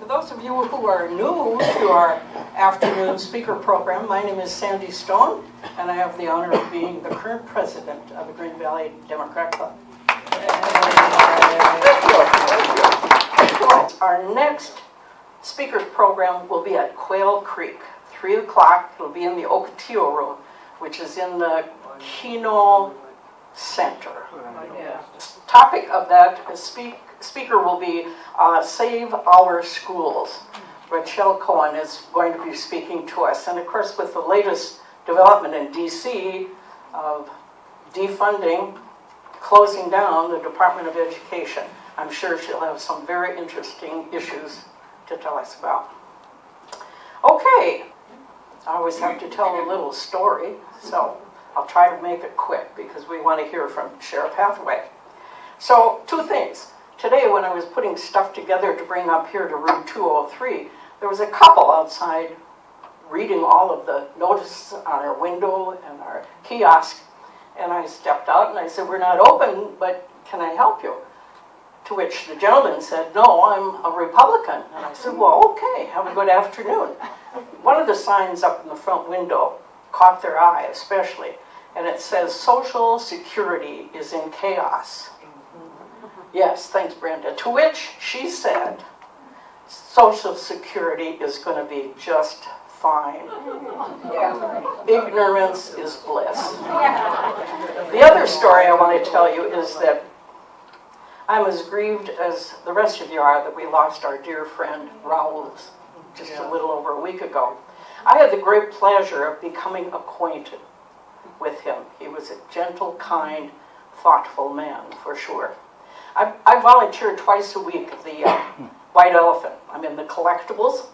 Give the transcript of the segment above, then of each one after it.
those of you who are new to our afternoon speaker program, my name is Sandy Stone, and I have the honor of being the current president of the Green Valley Democrat Club. Our next speakers program will be at Quail Creek, 3 o'clock. It'll be in the Ocotillo Room, which is in the Keno Center. Topic of that speaker will be Save Our Schools. Rachel Cohen is going to be speaking to us. And of course, with the latest development in DC of defunding, closing down the Department of Education, I'm sure she'll have some very interesting issues to tell us about. Okay, I always have to tell a little story, so I'll try to make it quick because we want to hear from Sheriff Hathaway. So, two things. Today, when I was putting stuff together to bring up here to room 203, there was a couple outside reading all of the notices on our window and our kiosk, and I stepped out and I said, "We're not open, but can I help you?" To which the gentleman said, "No, I'm a Republican." And I said, "Well, okay, have a good afternoon." One of the signs up in the front window caught their eye especially, and it says, "Social Security is in chaos." Yes, thanks, Brenda. To which she said, "Social Security is going to be just fine. Ignorance is bliss." The other story I want to tell you is that I'm as grieved as the rest of you are that we lost our dear friend Raul just a little over a week ago. I had the great pleasure of becoming acquainted with him. He was a gentle, kind, thoughtful man, for sure. I volunteer twice a week at the White Elephant. I'm in the collectibles.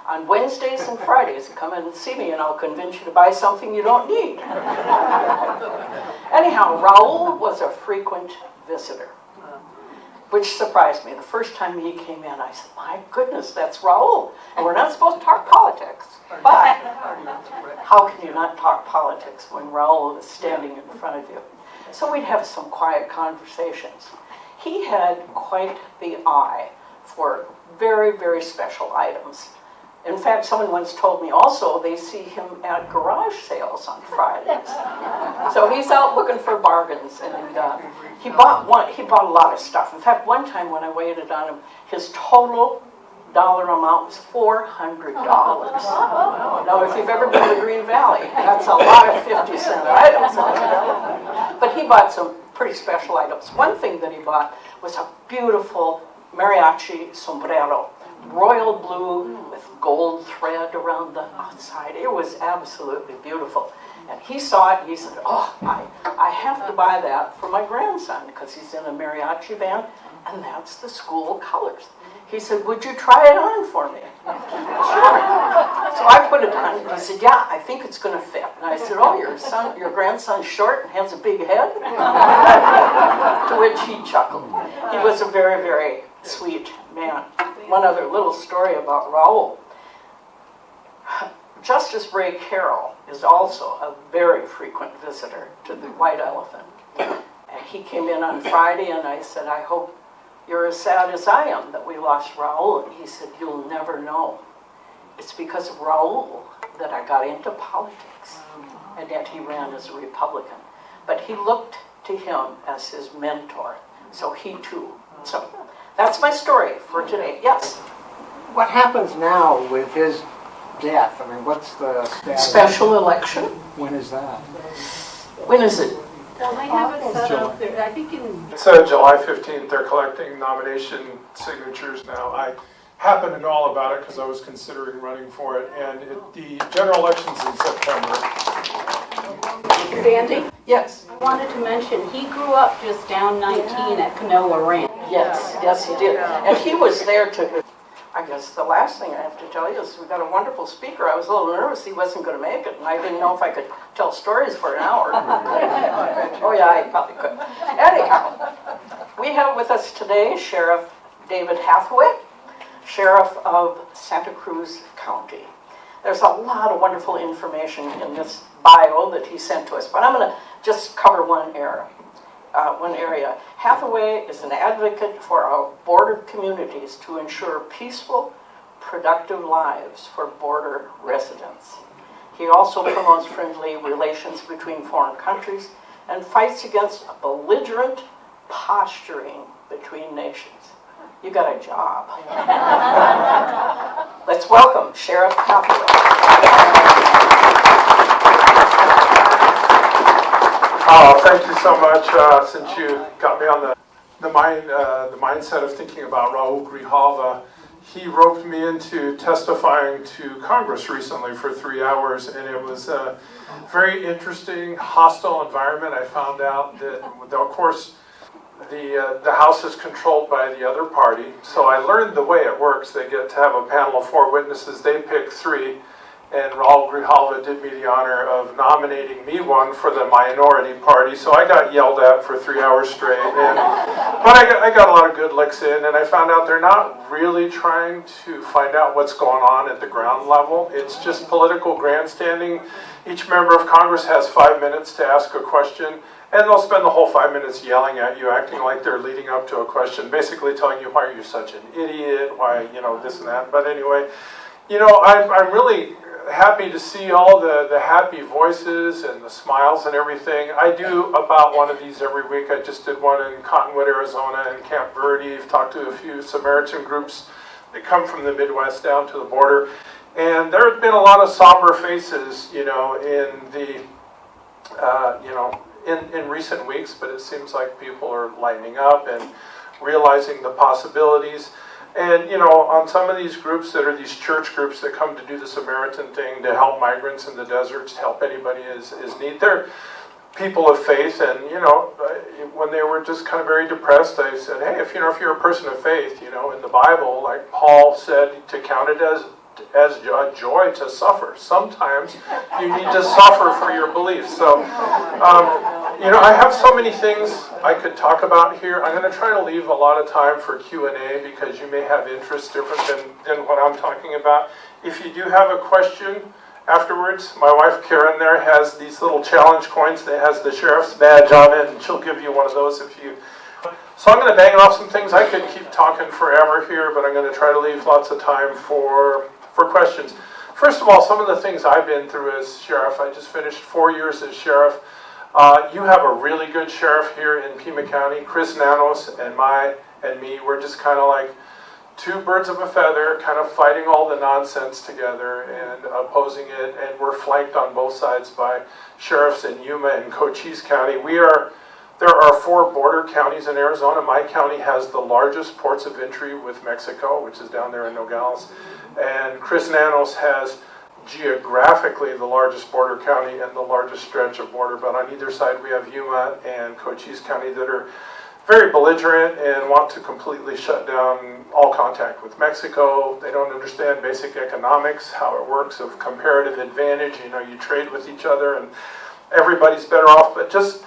On Wednesdays and Fridays, come in and see me and I'll convince you to buy something you don't need. Anyhow, Raul was a frequent visitor, which surprised me. The first time he came in, I said, "My goodness, that's Raul. And we're not supposed to talk politics." But how can you not talk politics when Raul is standing in front of you? So we'd have some quiet conversations. He had quite the eye for very, very special items. In fact, someone once told me also they see him at garage sales on Fridays. So he's out looking for bargains, and he bought a lot of stuff. In fact, one time when I waited on him, his total dollar amount was $400. Now, if you've ever been to Green Valley, that's a lot of 50-cent items. But he bought some pretty special items. One thing that he bought was a beautiful mariachi sombrero, royal blue with gold thread around the outside. It was absolutely beautiful. And he saw it and he said, "Oh, I have to buy that for my grandson because he's in a mariachi band and that's the school colors." He said, "Would you try it on for me?" Sure. So I put it on and he said, "Yeah, I think it's going to fit." And I said, "Oh, your grandson's short and has a big head?" To which he chuckled. He was a very, very sweet man. One other little story about Raul. Justice Ray Carroll is also a very frequent visitor to the White Elephant. And he came in on Friday and I said, "I hope you're as sad as I am that we lost Raul." And he said, "You'll never know. It's because of Raul that I got into politics." And yet he ran as a Republican. But he looked to him as his mentor. So he too. So that's my story for today. Yes? What happens now with his death? I mean, what's the status? Special election? When is that? When is it? Well, they have it set up there, I think in... It's July 15th. They're collecting nomination signatures now. I happen to know all about it because I was considering running for it, and the general election's in September. Sandy? Yes. I wanted to mention, he grew up just down 19 at Canola Ranch. Yes, he did. And he was there to... I guess the last thing I have to tell you is we got a wonderful speaker. I was a little nervous he wasn't going to make it, and I didn't know if I could tell stories for an hour. Oh yeah, I probably could. Anyhow, we have with us today Sheriff David Hathaway, Sheriff of Santa Cruz County. There's a lot of wonderful information in this bio that he sent to us, but I'm going to just cover one area. one area. Hathaway is an advocate for our border communities to ensure peaceful, productive lives for border residents. He also promotes friendly relations between foreign countries and fights against belligerent posturing between nations. You got a job. Let's welcome Sheriff Hathaway. Oh, thank you so much. Since you got me on the mindset of thinking about Raul Grijalva, he roped me into testifying to Congress recently for 3 hours, and it was a very interesting, hostile environment. I found out that, of course, the House is controlled by the other party, so I learned the way it works. They get to have a panel of 4 witnesses. They pick 3. And Raul Grijalva did me the honor of nominating me one for the minority party, so I got yelled at for 3 hours straight. But I got a lot of good licks in, and I found out they're not really trying to find out what's going on at the ground level. It's just political grandstanding. Each member of Congress has 5 minutes to ask a question, and they'll spend the whole 5 minutes yelling at you, acting like they're leading up to a question, basically telling you why you're such an idiot, why, this and that. But anyway, I'm really happy to see all the happy voices and the smiles and everything. I do about one of these every week. I just did one in Cottonwood, Arizona, and Camp Verde. I've talked to a few Samaritan groups that come from the Midwest down to the border. And there have been a lot of somber faces, in recent weeks, but it seems like people are lightening up and realizing the possibilities. And, on some of these groups that are these church groups that come to do the Samaritan thing to help migrants in the deserts, to help anybody is need. They're people of faith, and, when they were just kind of very depressed, I said, hey, if you're a person of faith, in the Bible, like Paul said, to count it as a joy to suffer. Sometimes you need to suffer for your beliefs. So, I have so many things I could talk about here. I'm going to try to leave a lot of time for Q&A because you may have interests different than what I'm talking about. If you do have a question afterwards, my wife Karen there has these little challenge coins that has the sheriff's badge on it, and she'll give you one of those if you... So I'm going to bang off some things. I could keep talking forever here, but I'm going to try to leave lots of time for questions. First of all, some of the things I've been through as sheriff. I just finished 4 years as sheriff. You have a really good sheriff here in Pima County. Chris Nanos and me, we're just kind of like 2 birds of a feather, kind of fighting all the nonsense together and opposing it. And we're flanked on both sides by sheriffs in Yuma and Cochise County. There are 4 border counties in Arizona. My county has the largest ports of entry with Mexico, which is down there in Nogales. And Chris Nanos has geographically the largest border county and the largest stretch of border. But on either side, we have Yuma and Cochise County that are very belligerent and want to completely shut down all contact with Mexico. They don't understand basic economics, how it works, of comparative advantage. You trade with each other and everybody's better off. But just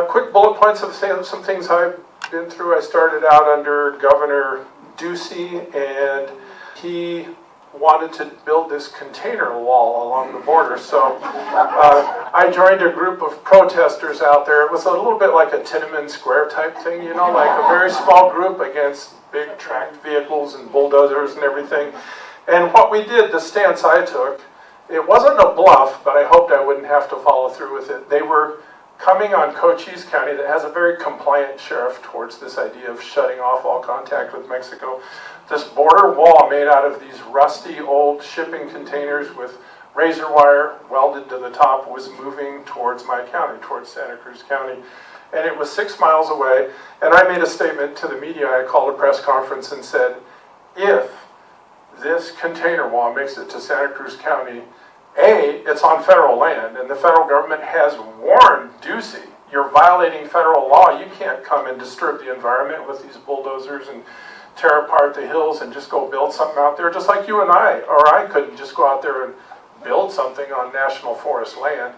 quick bullet points of some things I've been through. I started out under Governor Ducey, and he wanted to build this container wall along the border. So I joined a group of protesters out there. It was a little bit like a Tiananmen Square type thing, like a very small group against big tracked vehicles and bulldozers and everything. And what we did, the stance I took, it wasn't a bluff, but I hoped I wouldn't have to follow through with it. They were coming on Cochise County that has a very compliant sheriff towards this idea of shutting off all contact with Mexico. This border wall made out of these rusty old shipping containers with razor wire welded to the top was moving towards my county, towards Santa Cruz County. And it was 6 miles away, and I made a statement to the media. I called a press conference and said, if this container wall makes it to Santa Cruz County, it's on federal land, and the federal government has warned Ducey, you're violating federal law. You can't come and disturb the environment with these bulldozers and tear apart the hills and just go build something out there, just like you and I couldn't just go out there and build something on national forest land.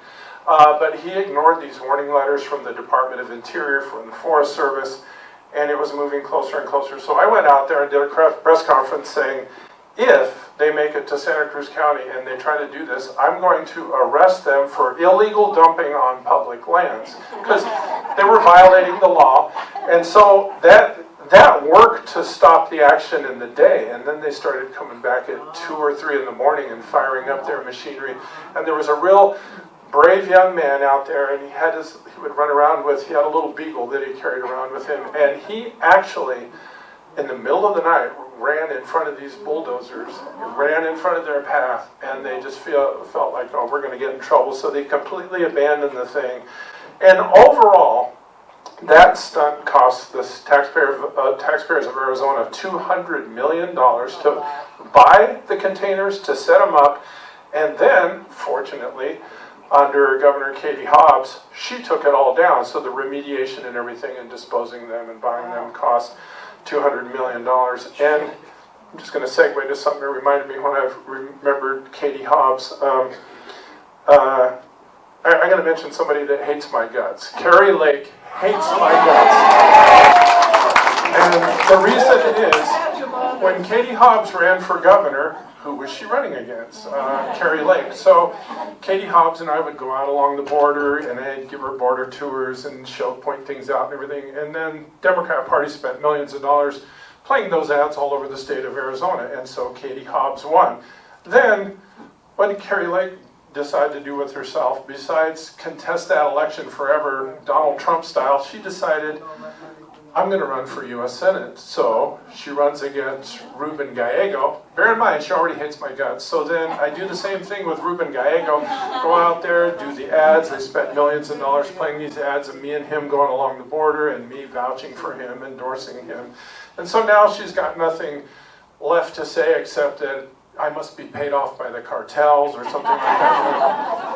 But he ignored these warning letters from the Department of Interior, from the Forest Service, and it was moving closer and closer. So I went out there and did a press conference saying, if they make it to Santa Cruz County and they try to do this, I'm going to arrest them for illegal dumping on public lands, because they were violating the law. And so that worked to stop the action in the day, and then they started coming back at 2 or 3 in the morning and firing up their machinery. And there was a real brave young man out there, and he would run around with, he had a little beagle that he carried around with him, and he actually, in the middle of the night, ran in front of these bulldozers, ran in front of their path, and they just felt like, oh, we're going to get in trouble, so they completely abandoned the thing. And overall, that stunt cost the taxpayers of Arizona $200 million to buy the containers, to set them up, and then, fortunately, under Governor Katie Hobbs, she took it all down, so the remediation and everything and disposing them and buying them cost $200 million. And I'm just going to segue to something that reminded me when I remembered Katie Hobbs. I'm going to mention somebody that hates my guts. Carrie Lake hates my guts. And the reason is, when Katie Hobbs ran for governor, who was she running against? Carrie Lake. So Katie Hobbs and I would go out along the border, and I'd give her border tours and point things out and everything. And then Democrat Party spent millions of dollars playing those ads all over the state of Arizona, and so Katie Hobbs won. Then, what did Carrie Lake decide to do with herself? Besides contest that election forever, Donald Trump style, she decided, I'm going to run for U.S. Senate. So she runs against Ruben Gallego. Bear in mind, she already hates my guts. So then I do the same thing with Ruben Gallego. Go out there, do the ads. They spent millions of dollars playing these ads of me and him going along the border and me vouching for him, endorsing him. And so now she's got nothing left to say except that I must be paid off by the cartels or something like that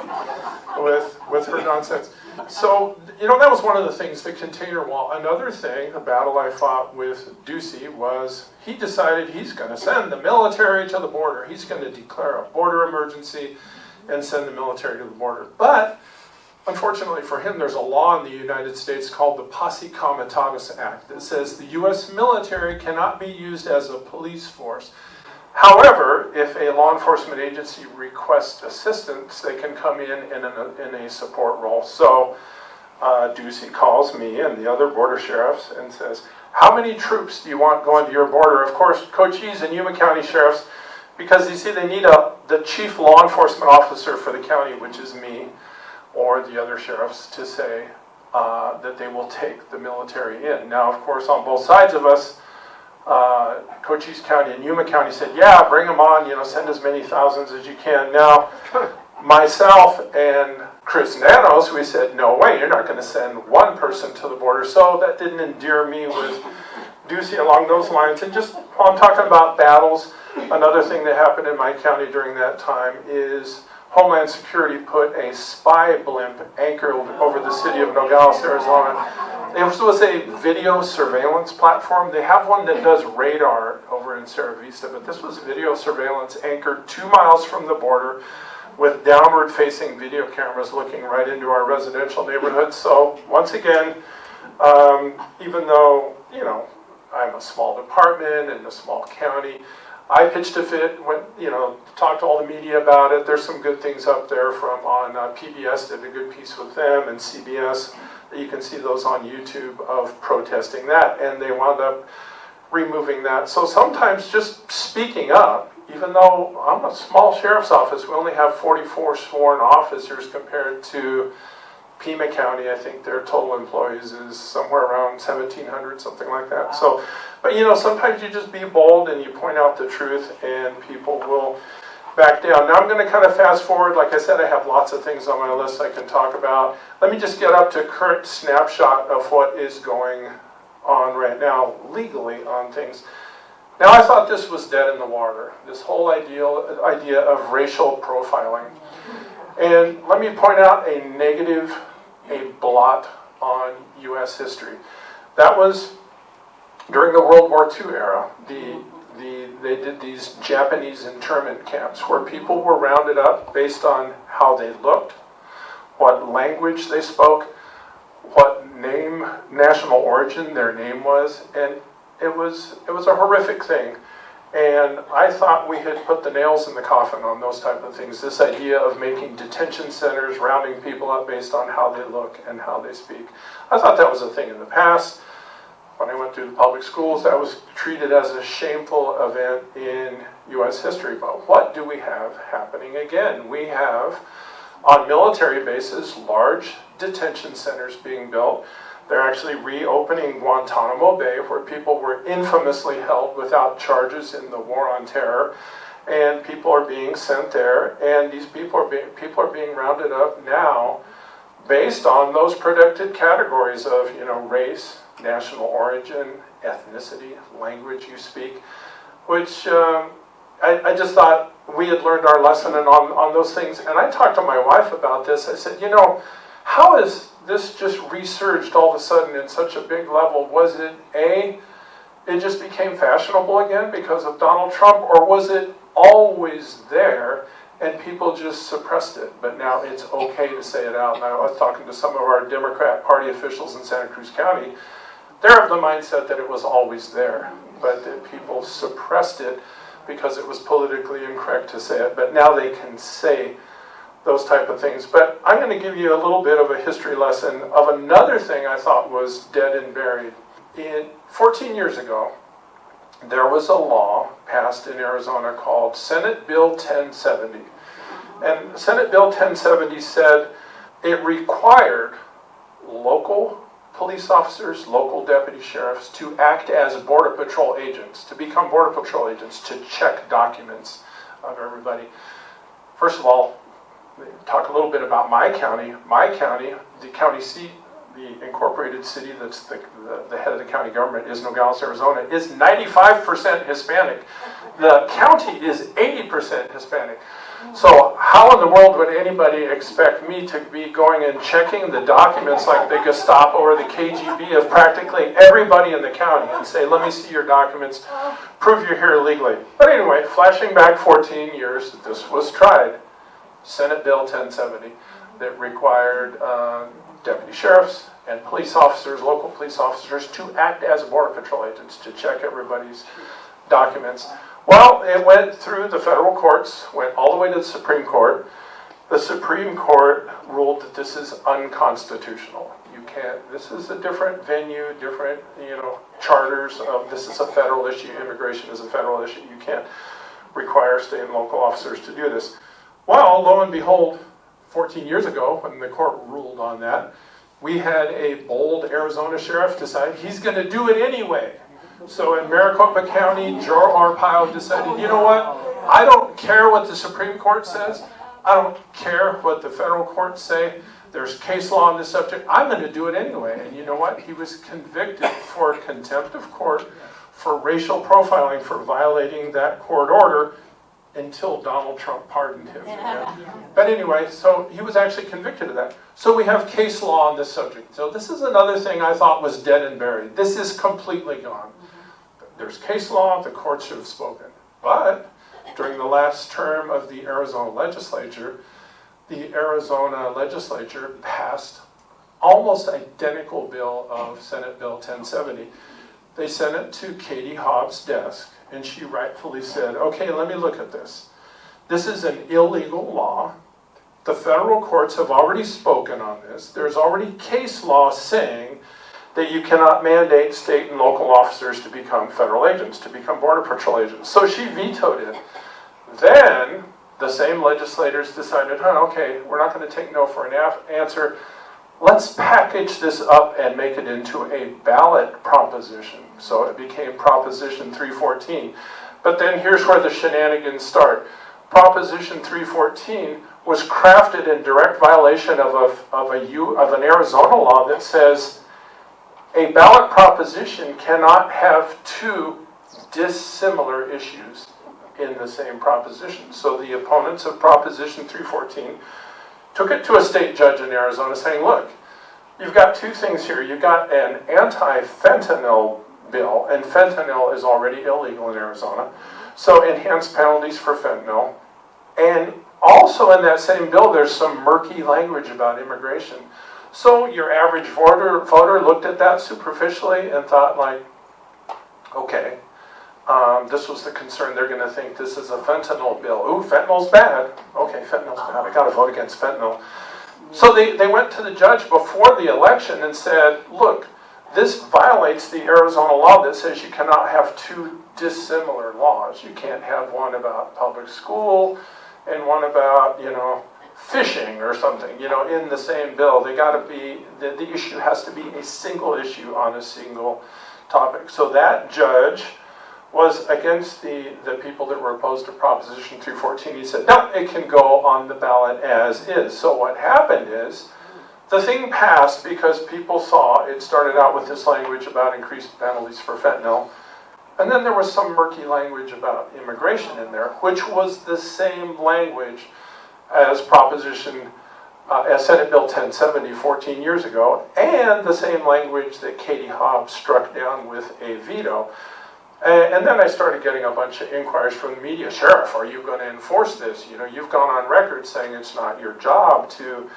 with her nonsense. So, that was one of the things, the container wall. Another thing, a battle I fought with Ducey was he decided he's going to send the military to the border. He's going to declare a border emergency and send the military to the border. But, unfortunately for him, there's a law in the United States called the Posse Comitatus Act that says the U.S. military cannot be used as a police force. However, if a law enforcement agency requests assistance, they can come in a support role. So Ducey calls me and the other border sheriffs and says, how many troops do you want going to your border? Of course, Cochise and Yuma County sheriffs, because you see they need the chief law enforcement officer for the county, which is me, or the other sheriffs, to say that they will take the military in. Now, of course, on both sides of us, Cochise County and Yuma County said, yeah, bring them on, send as many thousands as you can. Now, myself and Chris Nanos, we said, no way, you're not going to send one person to the border. So that didn't endear me with Ducey along those lines. And just while I'm talking about battles, another thing that happened in my county during that time is Homeland Security put a spy blimp anchored over the city of Nogales, Arizona. It was a video surveillance platform. They have one that does radar over in Sierra Vista, but this was video surveillance anchored 2 miles from the border with downward-facing video cameras looking right into our residential neighborhood. So, once again, even though, I'm a small department in a small county, I pitched a fit, went, talked to all the media about it. There's some good things up there on PBS, did a good piece with them, and CBS. You can see those on YouTube of protesting that, and they wound up removing that. So sometimes just speaking up, even though I'm a small sheriff's office, we only have 44 sworn officers compared to Pima County. I think their total employees is somewhere around 1,700, something like that. So, but sometimes you just be bold and you point out the truth, and people will back down. Now I'm going to kind of fast forward. Like I said, I have lots of things on my list I can talk about. Let me just get up to current snapshot of what is going on right now legally on things. Now I thought this was dead in the water, this whole idea of racial profiling. And let me point out a negative, a blot on U.S. history. That was during the World War II era. They did these Japanese internment camps where people were rounded up based on how they looked, what language they spoke, what national origin their name was, and it was a horrific thing. And I thought we had put the nails in the coffin on those type of things. This idea of making detention centers, rounding people up based on how they look and how they speak. I thought that was a thing in the past. When I went through the public schools, that was treated as a shameful event in U.S. history. But what do we have happening again? We have, on military bases, large detention centers being built. They're actually reopening Guantanamo Bay, where people were infamously held without charges in the War on Terror. And people are being sent there, and these people are being rounded up now based on those protected categories of, race, national origin, ethnicity, language you speak, which I just thought we had learned our lesson and on those things. And I talked to my wife about this. I said, how is this just resurged all of a sudden in such a big level? Was it it just became fashionable again because of Donald Trump, or was it always there and people just suppressed it? But now it's okay to say it out. And I was talking to some of our Democrat Party officials in Santa Cruz County. They're of the mindset that it was always there, but that people suppressed it because it was politically incorrect to say it. But now they can say those type of things. But I'm going to give you a little bit of a history lesson of another thing I thought was dead and buried. 14 years ago, there was a law passed in Arizona called Senate Bill 1070. And Senate Bill 1070 said it required local police officers, local deputy sheriffs to act as border patrol agents, to become border patrol agents, to check documents of everybody. First of all, talk a little bit about my county. My county, the county seat, the incorporated city that's the head of the county government is Nogales, Arizona, is 95% Hispanic. The county is 80% Hispanic. So how in the world would anybody expect me to be going and checking the documents like the Gestapo or the KGB of practically everybody in the county and say, let me see your documents, prove you're here illegally. But anyway, flashing back 14 years, this was tried. Senate Bill 1070 that required deputy sheriffs and police officers, local police officers, to act as border patrol agents to check everybody's documents. Well, it went through the federal courts, went all the way to the Supreme Court. The Supreme Court ruled that this is unconstitutional. You can't, this is a different venue, different, charters of, this is a federal issue, immigration is a federal issue. You can't require state and local officers to do this. Well, lo and behold, 14 years ago, when the court ruled on that, we had a bold Arizona sheriff decide he's going to do it anyway. So in Maricopa County, Joe Arpaio decided, you know what? I don't care what the Supreme Court says. I don't care what the federal courts say. There's case law on this subject. I'm going to do it anyway. And you know what? He was convicted for contempt of court for racial profiling for violating that court order until Donald Trump pardoned him. But anyway, so he was actually convicted of that. So we have case law on this subject. So this is another thing I thought was dead and buried. This is completely gone. There's case law, the courts should have spoken. But during the last term of the Arizona legislature passed almost identical bill of Senate Bill 1070. They sent it to Katie Hobbs' desk, and she rightfully said, okay, let me look at this. This is an illegal law. The federal courts have already spoken on this. There's already case law saying that you cannot mandate state and local officers to become federal agents, to become border patrol agents. So she vetoed it. Then the same legislators decided, okay, we're not going to take no for an answer. Let's package this up and make it into a ballot proposition. So it became Proposition 314. But then here's where the shenanigans start. Proposition 314 was crafted in direct violation of an Arizona law that says a ballot proposition cannot have two dissimilar issues in the same proposition. So the opponents of Proposition 314 took it to a state judge in Arizona saying, look, you've got two things here. You've got an anti-fentanyl bill, and fentanyl is already illegal in Arizona. So enhanced penalties for fentanyl. And also in that same bill, there's some murky language about immigration. So your average voter looked at that superficially and thought like, okay, This was the concern. They're going to think this is a fentanyl bill. Ooh, fentanyl's bad. Okay, fentanyl's bad. I got to vote against fentanyl. So they went to the judge before the election and said, look, this violates the Arizona law that says you cannot have two dissimilar laws. You can't have one about public school and one about, fishing or something, in the same bill. They got to be, the issue has to be a single issue on a single topic. So that judge was against the people that were opposed to Proposition 314. He said, no, it can go on the ballot as is. So what happened is, the thing passed because people saw, it started out with this language about increased penalties for fentanyl, and then there was some murky language about immigration in there, which was the same language as as Senate Bill 1070 14 years ago, and the same language that Katie Hobbs struck down with a veto. And then I started getting a bunch of inquiries from the media. Sheriff, are you going to enforce this? You've gone on record saying it's not your job to,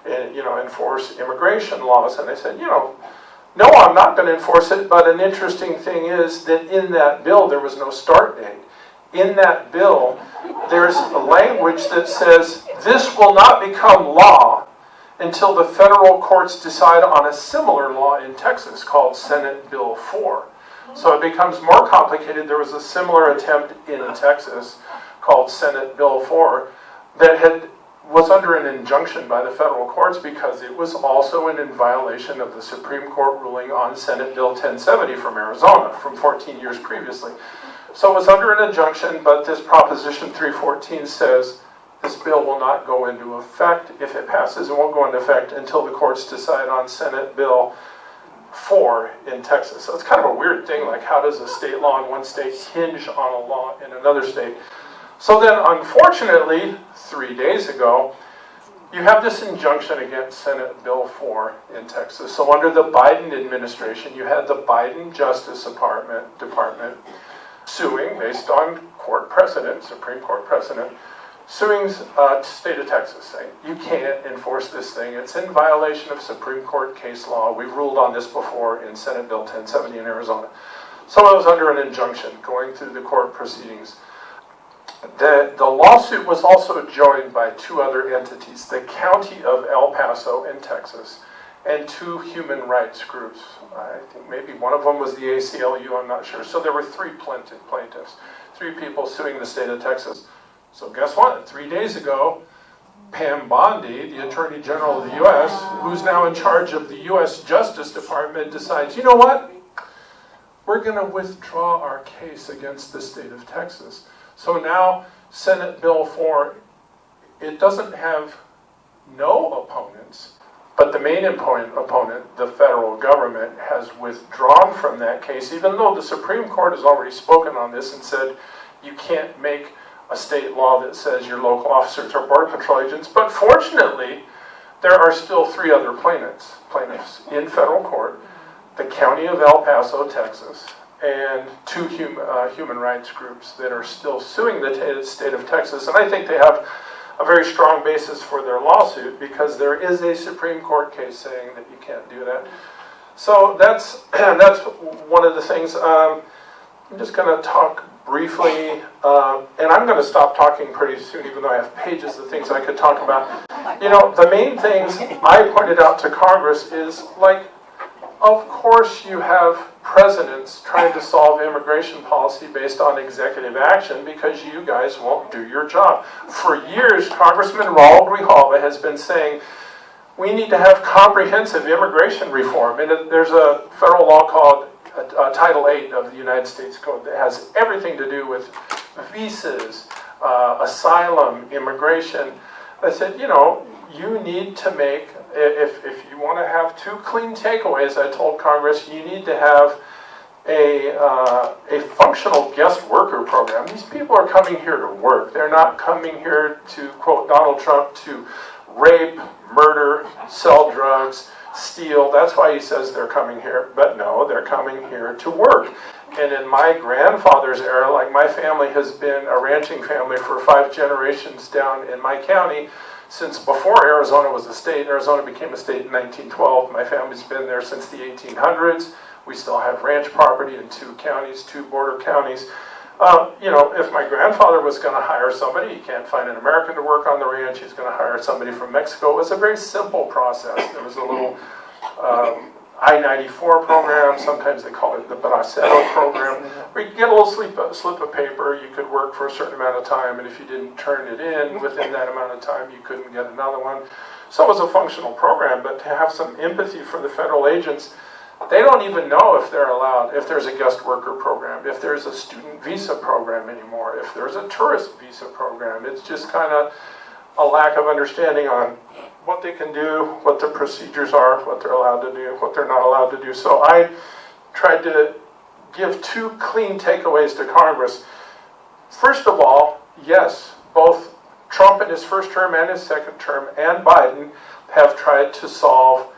enforce immigration laws. And I said, no, I'm not going to enforce it. But an interesting thing is that in that bill, there was no start date. In that bill, there's a language that says this will not become law until the federal courts decide on a similar law in Texas called Senate Bill 4. So it becomes more complicated. There was a similar attempt in Texas called Senate Bill 4 that was under an injunction by the federal courts because it was also in violation of the Supreme Court ruling on Senate Bill 1070 from Arizona from 14 years previously. So it was under an injunction, but this Proposition 314 says this bill will not go into effect. If it passes, it won't go into effect until the courts decide on Senate Bill 4 in Texas. So it's kind of a weird thing, like how does a state law in one state hinge on a law in another state? So then, unfortunately, 3 days ago, you have this injunction against Senate Bill 4 in Texas. So under the Biden administration, you had the Biden Justice Department suing based on court precedent, Supreme Court precedent, suing state of Texas, saying you can't enforce this thing. It's in violation of Supreme Court case law. We've ruled on this before in Senate Bill 1070 in Arizona. So it was under an injunction going through the court proceedings. The lawsuit was also joined by two other entities, the County of El Paso in Texas, and two human rights groups. I think maybe one of them was the ACLU, I'm not sure. So there were three plaintiffs, three people suing the state of Texas. So guess what? 3 days ago, Pam Bondi, the Attorney General of the U.S., who's now in charge of the U.S. Justice Department, decides, you know what? We're going to withdraw our case against the state of Texas. So now Senate Bill 4, it doesn't have no opponents, but the main opponent, the federal government, has withdrawn from that case, even though the Supreme Court has already spoken on this and said you can't make a state law that says your local officers are Border Patrol agents. But fortunately, there are still three other plaintiffs in federal court, the County of El Paso, Texas, and two human rights groups that are still suing the state of Texas. And I think they have a very strong basis for their lawsuit because there is a Supreme Court case saying that you can't do that. So that's one of the things. I'm just going to talk briefly, and I'm going to stop talking pretty soon, even though I have pages of things I could talk about. The main things I pointed out to Congress is, of course you have presidents trying to solve immigration policy based on executive action because you guys won't do your job. For years, Congressman Raul Grijalva has been saying, we need to have comprehensive immigration reform. And there's a federal law called Title 8 of the United States Code that has everything to do with visas, asylum, immigration. I said, you need to make, if you want to have two clean takeaways, I told Congress, you need to have a functional guest worker program. These people are coming here to work. They're not coming here to, quote Donald Trump, to rape, murder, sell drugs, steal. That's why he says they're coming here. But no, they're coming here to work. And in my grandfather's era, my family has been a ranching family for 5 generations down in my county, since before Arizona was a state. Arizona became a state in 1912. My family's been there since the 1800s. We still have ranch property in 2 counties, 2 border counties. If my grandfather was going to hire somebody, he can't find an American to work on the ranch, he's going to hire somebody from Mexico. It was a very simple process. There was a little I-94 program, sometimes they call it the Bracero program, where you could get a little slip of paper, you could work for a certain amount of time, and if you didn't turn it in within that amount of time, you couldn't get another one. So it was a functional program, but to have some empathy for the federal agents, they don't even know if they're allowed, if there's a guest worker program, if there's a student visa program anymore, if there's a tourist visa program. It's just kind of a lack of understanding on what they can do, what the procedures are, what they're allowed to do, what they're not allowed to do. So I tried to give 2 clean takeaways to Congress. First of all, yes, both Trump in his first term and his second term and Biden have tried to solve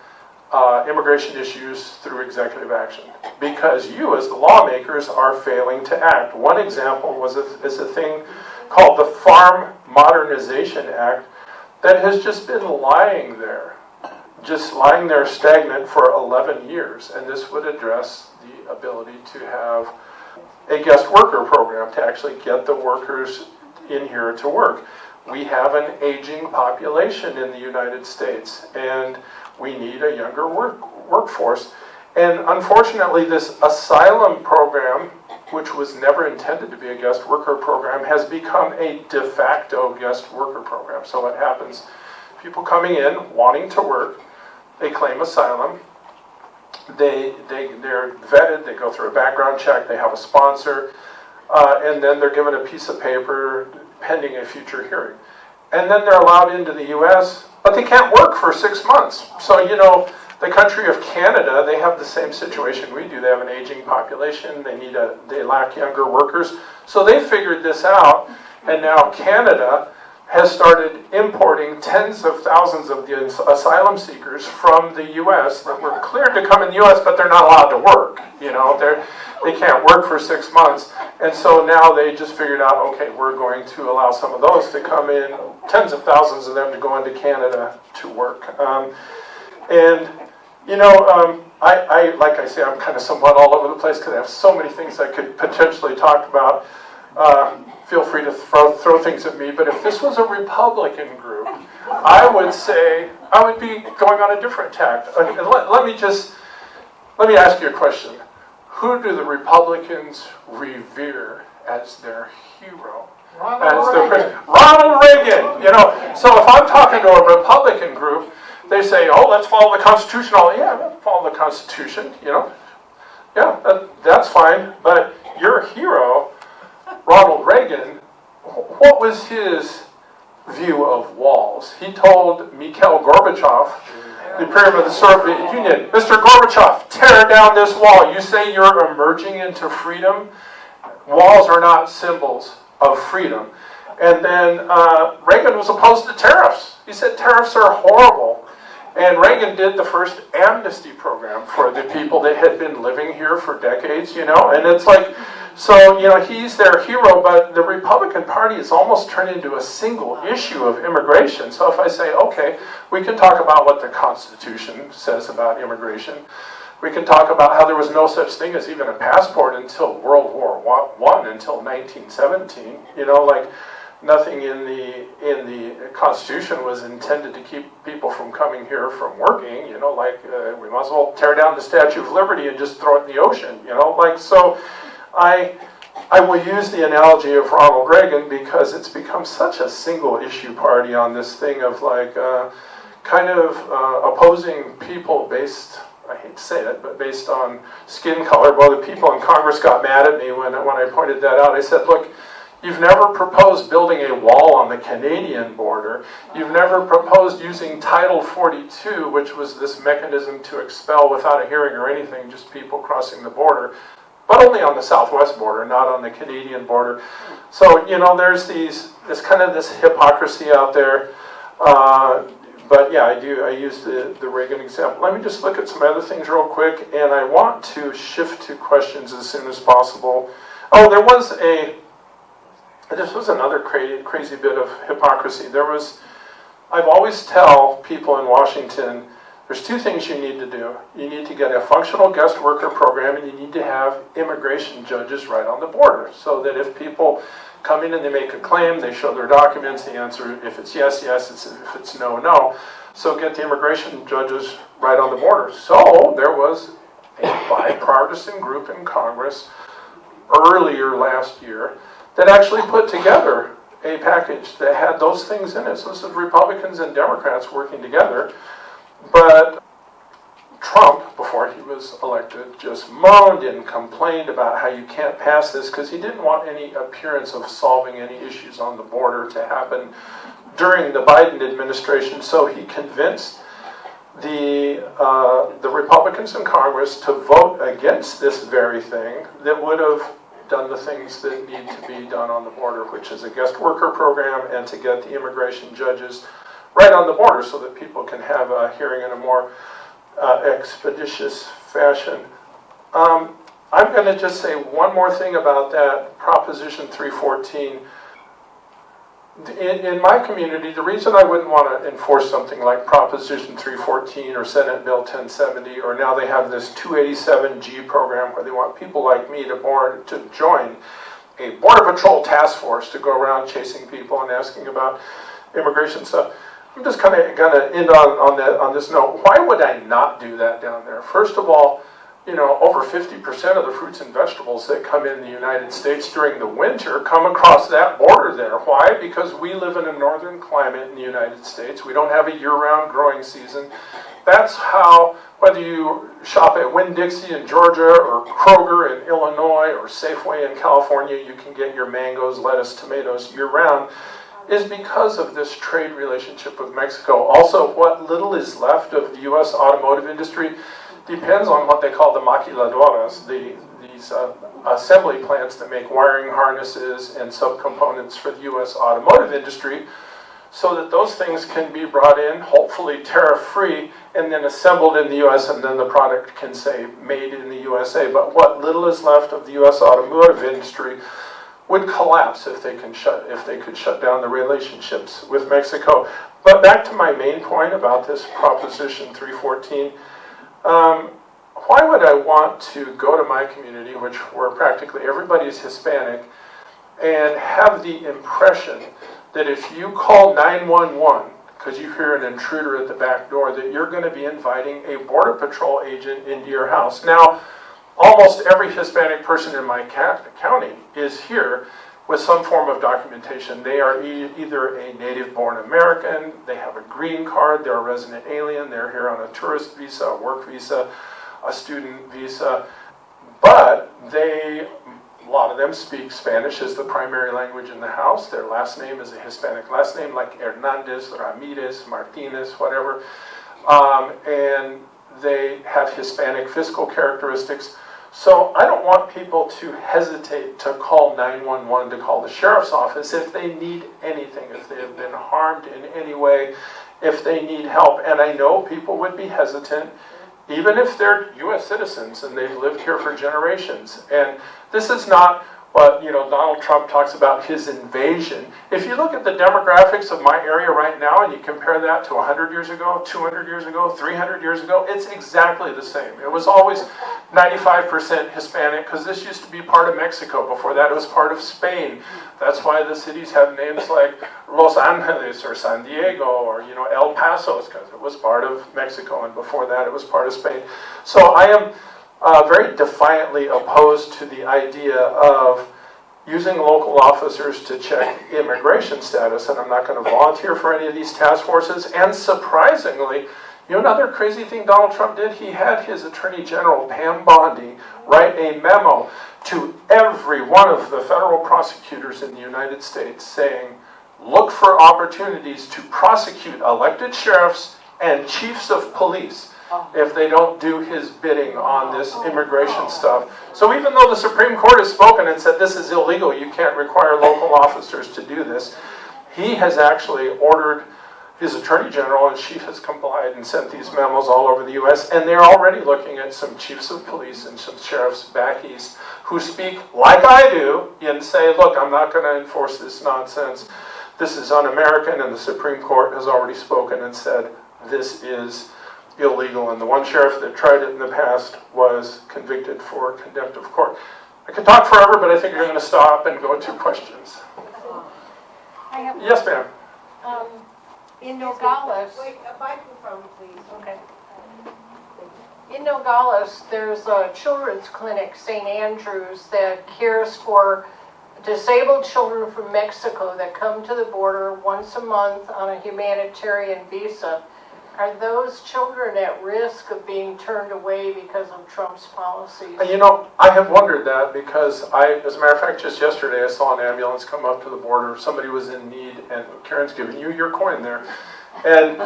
immigration issues through executive action, because you as the lawmakers are failing to act. One example is a thing called the Farm Modernization Act that has just been lying there stagnant for 11 years, and this would address the ability to have a guest worker program to actually get the workers in here to work. We have an aging population in the United States, and we need a younger workforce. And unfortunately, this asylum program, which was never intended to be a guest worker program, has become a de facto guest worker program. So what happens, people coming in, wanting to work, they claim asylum, they're vetted, they go through a background check, they have a sponsor, and then they're given a piece of paper pending a future hearing. And then they're allowed into the U.S., but they can't work for 6 months. So, the country of Canada, they have the same situation we do. They have an aging population. They lack younger workers. So they figured this out, and now Canada has started importing tens of thousands of the asylum seekers from the U.S. that were cleared to come in the U.S., but they're not allowed to work. They can't work for 6 months. And so now they just figured out, okay, we're going to allow some of those to come in, tens of thousands of them to go into Canada to work. Like I say, I'm kind of somewhat all over the place because I have so many things I could potentially talk about. Feel free to throw things at me, but if this was a Republican group, I would say I would be going on a different tack. Let me ask you a question. Who do the Republicans revere as their hero? Ronald Reagan. So if I'm talking to a Republican group, they say, "Oh, let's follow the Constitution." Yeah, follow the Constitution. Yeah, that's fine. But your hero, Ronald Reagan, what was his view of walls? He told Mikhail Gorbachev, the Premier of the Soviet Union, "Mr. Gorbachev, tear down this wall. You say you're emerging into freedom? Walls are not symbols of freedom." And then Reagan was opposed to tariffs. He said tariffs are horrible. And Reagan did the first amnesty program for the people that had been living here for decades, and it's like, so, he's their hero, but the Republican Party has almost turned into a single issue of immigration. So if I say, okay, we can talk about what the Constitution says about immigration. We can talk about how there was no such thing as even a passport until World War I, until 1917, nothing in the Constitution was intended to keep people from coming here from working, we might as well tear down the Statue of Liberty and just throw it in the ocean, so I will use the analogy of Ronald Reagan because it's become such a single issue party on this thing of opposing people based, I hate to say it, but based on skin color. Well, the people in Congress got mad at me when I pointed that out. I said, look, you've never proposed building a wall on the Canadian border. You've never proposed using Title 42, which was this mechanism to expel without a hearing or anything, just people crossing the border, but only on the southwest border, not on the Canadian border. So, there's this hypocrisy out there. But yeah, I use the Reagan example. Let me just look at some other things real quick, and I want to shift to questions as soon as possible. Oh, this was another crazy bit of hypocrisy. I've always tell people in Washington there's two things you need to do. You need to get a functional guest worker program, and you need to have immigration judges right on the border, so that if people come in and they make a claim, they show their documents, the answer, if it's yes, yes, if it's no, no. So get the immigration judges right on the border. So there was a bipartisan group in Congress earlier last year that actually put together a package that had those things in it. So this is Republicans and Democrats working together. But Trump, before he was elected, just moaned and complained about how you can't pass this because he didn't want any appearance of solving any issues on the border to happen during the Biden administration. So he convinced the Republicans in Congress to vote against this very thing that would have done the things that need to be done on the border, which is a guest worker program and to get the immigration judges right on the border so that people can have a hearing in a more expeditious fashion. I'm going to just say one more thing about that Proposition 314. In my community, the reason I wouldn't want to enforce something like Proposition 314 or Senate Bill 1070, or now they have this 287G program where they want people like me to join a Border Patrol task force to go around chasing people and asking about immigration stuff. I'm just kind of going to end on this note. Why would I not do that down there? First of all, you know, over 50% of the fruits and vegetables that come in the United States during the winter come across that border there. Why? Because we live in a northern climate in the United States. We don't have a year-round growing season. That's how, whether you shop at Winn-Dixie in Georgia or Kroger in Illinois or Safeway in California, you can get your mangoes, lettuce, tomatoes year-round, is because of this trade relationship with Mexico. Also, what little is left of the U.S. automotive industry depends on what they call the maquiladoras, these assembly plants that make wiring harnesses and subcomponents for the U.S. automotive industry, so that those things can be brought in, hopefully tariff-free, and then assembled in the U.S., and then the product can say made in the USA. But what little is left of the U.S. automotive industry would collapse if they could shut down the relationships with Mexico. But back to my main point about this Proposition 314, why would I want to go to my community, where practically everybody is Hispanic, and have the impression that if you call 911 because you hear an intruder at the back door, that you're going to be inviting a Border Patrol agent into your house? Now, almost every Hispanic person in my county is here with some form of documentation. They are either a native-born American, they have a green card, they're a resident alien, they're here on a tourist visa, a work visa, a student visa, but a lot of them speak Spanish as the primary language in the house. Their last name is a Hispanic last name, like Hernandez, Ramirez, Martinez, whatever, and they have Hispanic physical characteristics. So I don't want people to hesitate to call 911, to call the sheriff's office if they need anything, if they have been harmed in any way, if they need help. And I know people would be hesitant, even if they're U.S. citizens and they've lived here for generations. And this is not what, Donald Trump talks about, his invasion. If you look at the demographics of my area right now and you compare that to 100 years ago, 200 years ago, 300 years ago, it's exactly the same. It was always 95% Hispanic, because this used to be part of Mexico. Before that, it was part of Spain. That's why the cities have names like Los Angeles or San Diego or El Paso, because it was part of Mexico, and before that, it was part of Spain. So I am very defiantly opposed to the idea of using local officers to check immigration status, and I'm not going to volunteer for any of these task forces. And surprisingly, another crazy thing Donald Trump did, he had his Attorney General, Pam Bondi, write a memo to every one of the federal prosecutors in the United States saying, look for opportunities to prosecute elected sheriffs and chiefs of police if they don't do his bidding on this immigration stuff. So even though the Supreme Court has spoken and said this is illegal, you can't require local officers to do this, he has actually ordered his Attorney General, and she has complied and sent these memos all over the U.S., and they're already looking at some chiefs of police and some sheriffs back east who speak like I do and say, look, I'm not going to enforce this nonsense. This is un-American, and the Supreme Court has already spoken and said this is illegal, and the one sheriff that tried it in the past was convicted for contempt of court. I could talk forever, but I think you're going to stop and go to questions. I have Yes, ma'am. in Nogales. Wait, a microphone, please. Okay. In Nogales, there's a children's clinic, St. Andrews, that cares for disabled children from Mexico that come to the border once a month on a humanitarian visa. Are those children at risk of being turned away because of Trump's policies? And you know, I have wondered that because as a matter of fact, just yesterday I saw an ambulance come up to the border. Somebody was in need, and Karen's giving you your coin there. And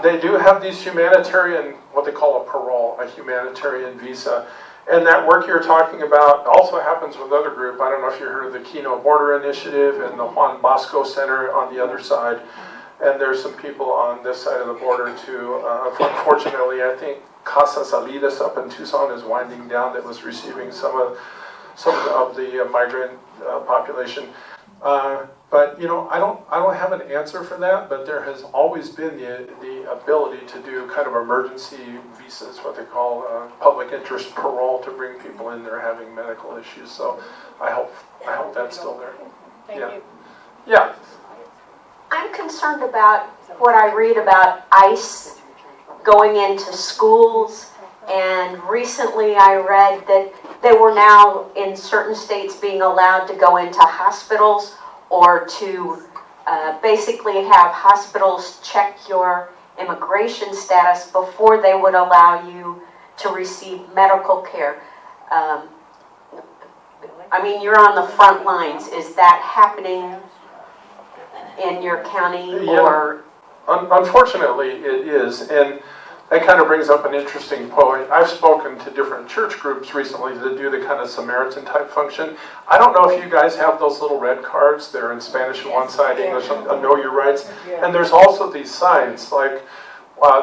they do have these humanitarian, what they call a parole, a humanitarian visa. And that work you're talking about also happens with other group. I don't know if you heard of the Kino Border Initiative and the Juan Bosco Center on the other side. And there's some people on this side of the border too. Unfortunately, I think Casa Salidas up in Tucson is winding down. That was receiving some of the migrant population. But you know, I don't have an answer for that. But there has always been the ability to do kind of emergency visas, what they call public interest parole, to bring people in there having medical issues. So I hope that's still there. Thank Yeah. you. Yeah. I'm concerned about what I read about ICE going into schools, and recently I read that they were now in certain states being allowed to go into hospitals or to basically have hospitals check your immigration status before they would allow you to receive medical care. I mean, you're on the front lines. Is that happening in your county, or? Unfortunately, it is, and that kind of brings up an interesting point. I've spoken to different church groups recently that do the kind of Samaritan type function. I don't know if you guys have those little red cards. They're in Spanish on one side, English on Know Your Rights, and there's also these signs. Like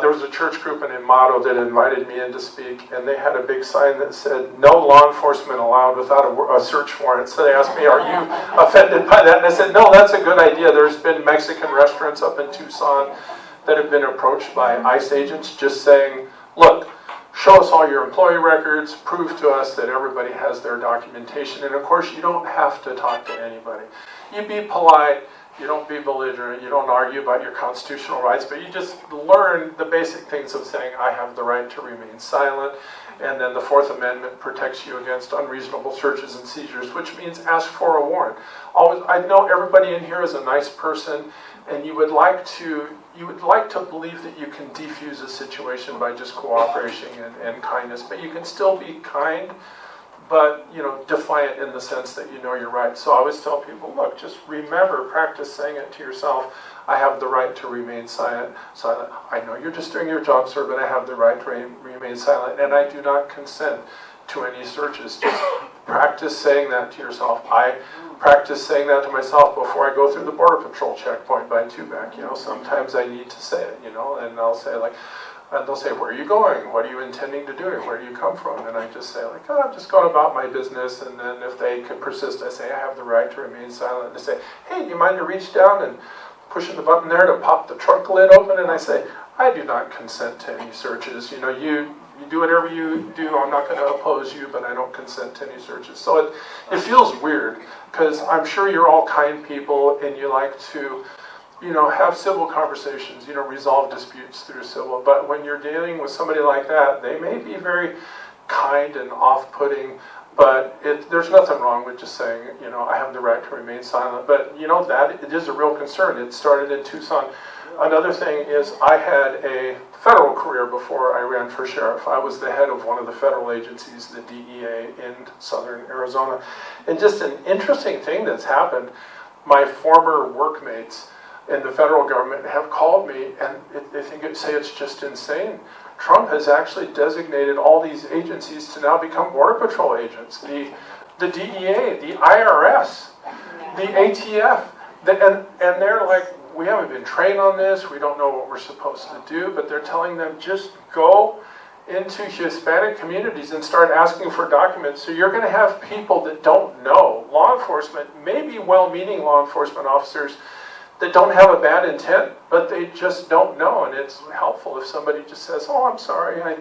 there was a church group in Amado that invited me in to speak, and they had a big sign that said, "No law enforcement allowed without a search warrant." So they asked me, "Are you offended by that?" And I said, "No, that's a good idea." There's been Mexican restaurants up in Tucson that have been approached by ICE agents just saying, "Look, show us all your employee records, prove to us that everybody has their documentation." And of course, you don't have to talk to anybody. You be polite. You don't be belligerent, you don't argue about your constitutional rights, but you just learn the basic things of saying, I have the right to remain silent, and then the Fourth Amendment protects you against unreasonable searches and seizures, which means ask for a warrant. Always, I know everybody in here is a nice person, and you would like to believe that you can defuse a situation by just cooperation and kindness, but you can still be kind, but defiant in the sense that you know you're right. So I always tell people, look, just remember, practice saying it to yourself. I have the right to remain silent. I know you're just doing your job, sir, but I have the right to remain silent, and I do not consent to any searches. Just practice saying that to yourself. I practice saying that to myself before I go through the Border Patrol checkpoint by Tubac. Sometimes I need to say it, and I'll say and they'll say, "Where are you going? What are you intending to do? Where do you come from?" And I just say, "Oh, I'm just going about my business." And then if they could persist, I say, "I have the right to remain silent." And they say, "Hey, do you mind to reach down and pushing the button there to pop the trunk lid open?" And I say, "I do not consent to any searches. You do whatever you do. I'm not going to oppose you, but I don't consent to any searches." So it feels weird because I'm sure you're all kind people and you like to have civil conversations, resolve disputes through civil. But when you're dealing with somebody like that, they may be very kind and off-putting, but there's nothing wrong with just saying, I have the right to remain silent. But, that it is a real concern. It started in Tucson. Another thing is I had a federal career before I ran for sheriff. I was the head of one of the federal agencies, the DEA in southern Arizona. And just an interesting thing that's happened, my former workmates in the federal government have called me, and they say it's just insane. Trump has actually designated all these agencies to now become Border Patrol agents. The DEA, the IRS, the ATF, and they're like, we haven't been trained on this, we don't know what we're supposed to do, but they're telling them just go into Hispanic communities and start asking for documents. So you're going to have people that don't know, law enforcement, maybe well-meaning law enforcement officers, that don't have a bad intent, but they just don't know. And it's helpful if somebody just says, oh, I'm sorry, I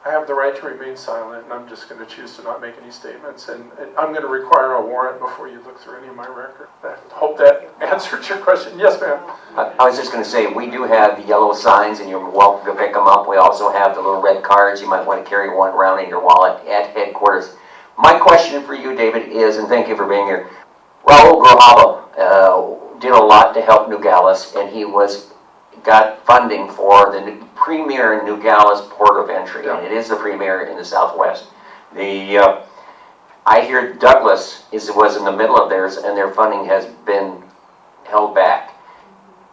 have the right to remain silent, and I'm just going to choose to not make any statements, and I'm going to require a warrant before you look through any of my record. I hope that answered your question. Yes, ma'am. I was just going to say, we do have the yellow signs, and you're welcome to pick them up. We also have the little red cards. You might want to carry one around in your wallet at headquarters. My question for you, David, is, and thank you for being here, Raul Grijalva did a lot to help Nogales, and he got funding for the premier Nogales port of entry, and it is the premier in the Southwest. I hear Douglas was in the middle of theirs, and their funding has been held back.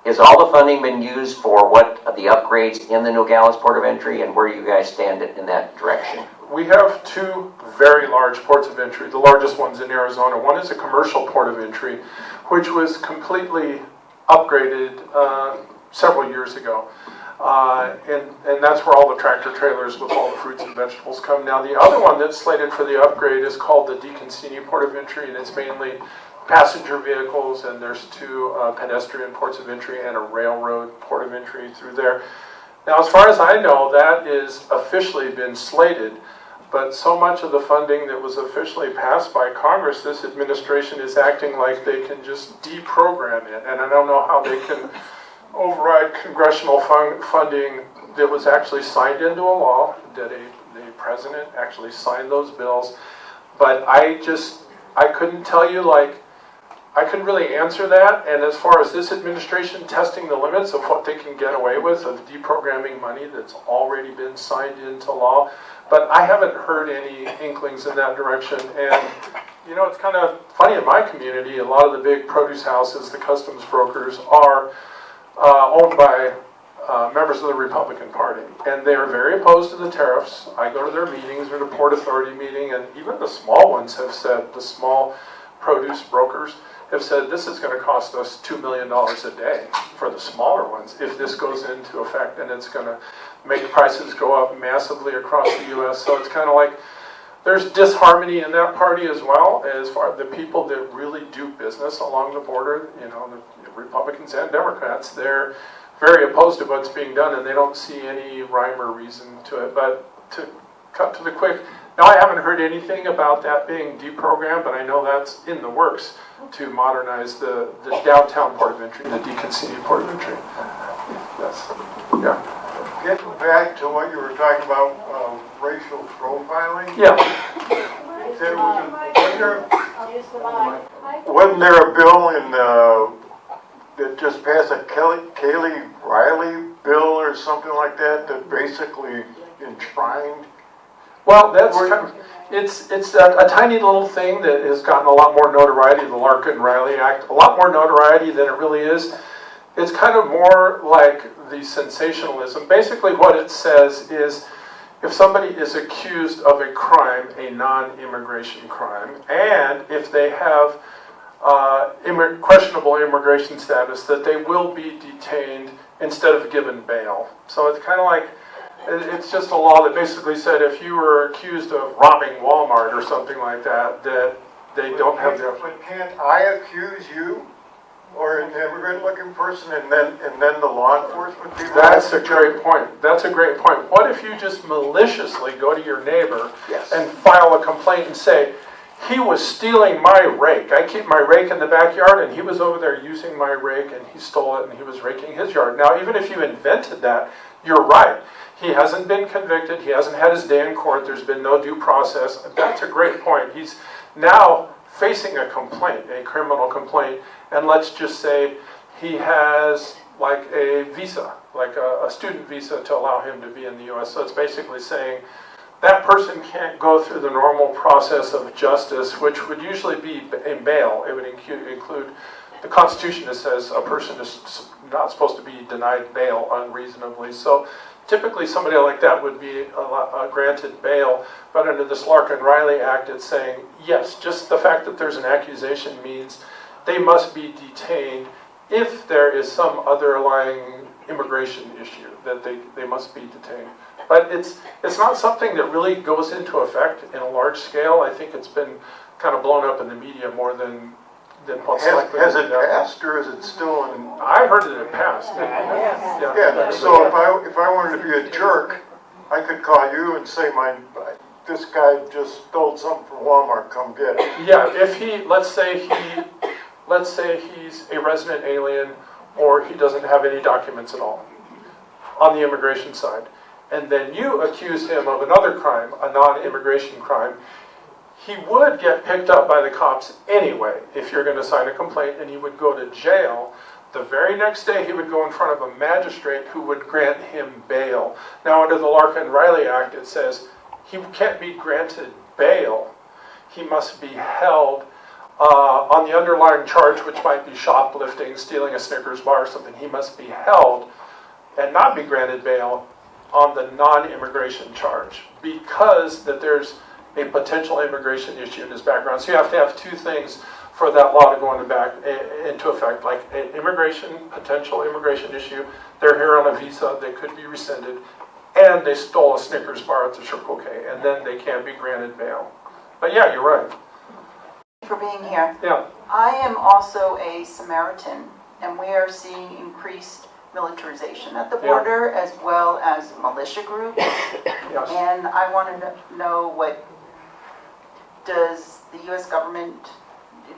Has all the funding been used for the upgrades in the Nogales port of entry, and where you guys stand in that direction? We have two very large ports of entry. The largest one's in Arizona. One is a commercial port of entry, which was completely upgraded several years ago. And that's where all the tractor trailers with all the fruits and vegetables come. Now, the other one that's slated for the upgrade is called the DeConcini Port of Entry, and it's mainly passenger vehicles, and there's two pedestrian ports of entry and a railroad port of entry through there. Now, as far as I know, that is officially been slated, but so much of the funding that was officially passed by Congress, this administration is acting like they can just deprogram it, and I don't know how they can override congressional funding that was actually signed into a law, that the president actually signed those bills. But I couldn't tell you, I couldn't really answer that. And as far as this administration testing the limits of what they can get away with, of deprogramming money that's already been signed into law, but I haven't heard any inklings in that direction. And it's kind of funny, in my community, a lot of the big produce houses, the customs brokers, are owned by members of the Republican Party, and they are very opposed to the tariffs. I go to their meetings, or the Port Authority meeting, and even the small ones have said, the small produce brokers have said, this is going to cost us $2 million a day for the smaller ones if this goes into effect, and it's going to make prices go up massively across the U.S. So it's kind of like there's disharmony in that party as well, as far as the people that really do business along the border, the Republicans and Democrats, they're very opposed to what's being done, and they don't see any rhyme or reason to it. But to cut to the quick, no, I haven't heard anything about that being deprogrammed, but I know that's in the works to modernize the downtown port of entry, the DeConcini port of entry. Yes. Yeah. Getting back to what you were talking about, racial profiling. Yeah. Wasn't there a bill that just passed, a Kaylee Riley bill or something like that basically enshrined? Well, it's a tiny little thing that has gotten a lot more notoriety, the Larkin-Riley Act, a lot more notoriety than it really is. It's kind of more like the sensationalism. Basically what it says is, if somebody is accused of a crime, a non-immigration crime, and if they have questionable immigration status, that they will be detained instead of given bail. So it's kind of like, it's just a law that basically said if you were accused of robbing Walmart or something like that, that they don't have the... But can't I accuse you, or an immigrant-looking person, and then the law enforcement people? That's a great point. That's a great point. What if you just maliciously go to your neighbor and file a complaint and say, he was stealing my rake. I keep my rake in the backyard, and he was over there using my rake, and he stole it, and he was raking his yard. Now, even if you invented that, you're right. He hasn't been convicted. He hasn't had his day in court. There's been no due process. That's a great point. He's now facing a complaint, a criminal complaint, and let's just say he has like a visa, like a student visa to allow him to be in the U.S. So it's basically saying that person can't go through the normal process of justice, which would usually be a bail. It would include the Constitution that says a person is not supposed to be denied bail unreasonably. So typically somebody like that would be granted bail, but under this Larkin-Riley Act, it's saying, yes, just the fact that there's an accusation means they must be detained if there is some underlying immigration issue, that they must be detained. But it's not something that really goes into effect in a large scale. I think it's been kind of blown up in the media more than then most likely. Has it passed, or is it still in? I heard that it passed. Yeah, so if I wanted to be a jerk, I could call you and say, this guy just stole something from Walmart, come get it. Yeah, if he, let's say he's a resident alien, or he doesn't have any documents at all on the immigration side, and then you accuse him of another crime, a non-immigration crime, he would get picked up by the cops anyway if you're going to sign a complaint, and he would go to jail. The very next day he would go in front of a magistrate who would grant him bail. Now under the Larkin-Riley Act it says he can't be granted bail. He must be held on the underlying charge, which might be shoplifting, stealing a Snickers bar or something. He must be held and not be granted bail on the non-immigration charge, because that there's a potential immigration issue in his background. So you have to have two things for that law to go into effect, like an potential immigration issue, they're here on a visa, they could be rescinded, and they stole a Snickers bar at the Circle K, and then they can't be granted bail. But yeah, you're right. For being here. Yeah. I am also a Samaritan, and we are seeing increased militarization at the border, as well as militia groups. Yes. And I wanted to know, does the U.S. government,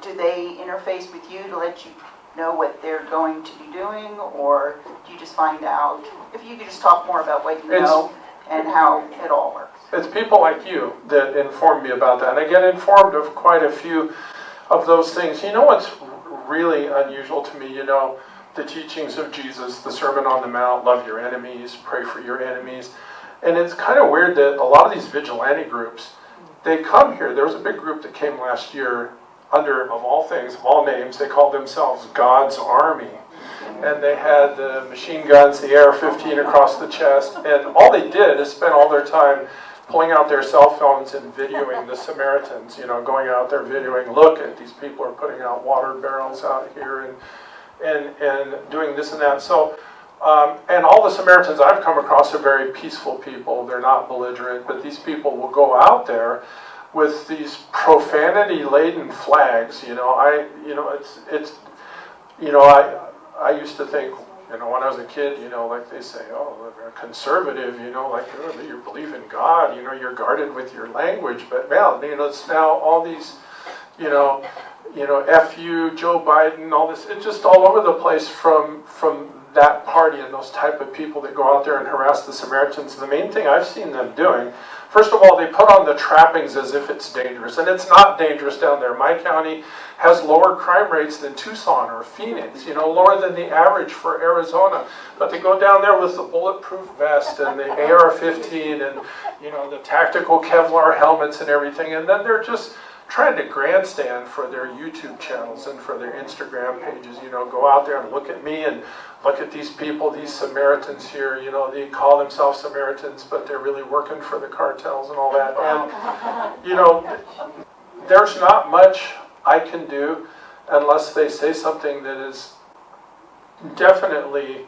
do they interface with you to let you know what they're going to be doing, or do you just find out? If you could just talk more about what you know and how it all works. It's people like you that inform me about that. And I get informed of quite a few of those things. You know what's really unusual to me? You know, the teachings of Jesus, the Sermon on the Mount, love your enemies, pray for your enemies. And it's kind of weird that a lot of these vigilante groups, they come here. There was a big group that came last year under, of all things, of all names, they called themselves God's Army. And they had the machine guns, the AR-15 across the chest, and all they did is spend all their time pulling out their cell phones and videoing the Samaritans, you know, going out there videoing, look at these people are putting out water barrels out here and doing this and that. So, and all the Samaritans I've come across are very peaceful people. They're not belligerent, but these people will go out there with these profanity-laden flags. I used to think, when I was a kid, like they say, oh, they're conservative, like, you believe in God, you're guarded with your language. But man, it's now all these, F you, Joe Biden, all this, it's just all over the place from that party and those type of people that go out there and harass the Samaritans. The main thing I've seen them doing, first of all, they put on the trappings as if it's dangerous, and it's not dangerous down there. My county has lower crime rates than Tucson or Phoenix, lower than the average for Arizona. But they go down there with the bulletproof vest and the AR-15 and, the tactical Kevlar helmets and everything, and then they're just trying to grandstand for their YouTube channels and for their Instagram pages, go out there and look at me and look at these people, these Samaritans here, they call themselves Samaritans, but they're really working for the cartels and all that. And, there's not much I can do unless they say something that is definitely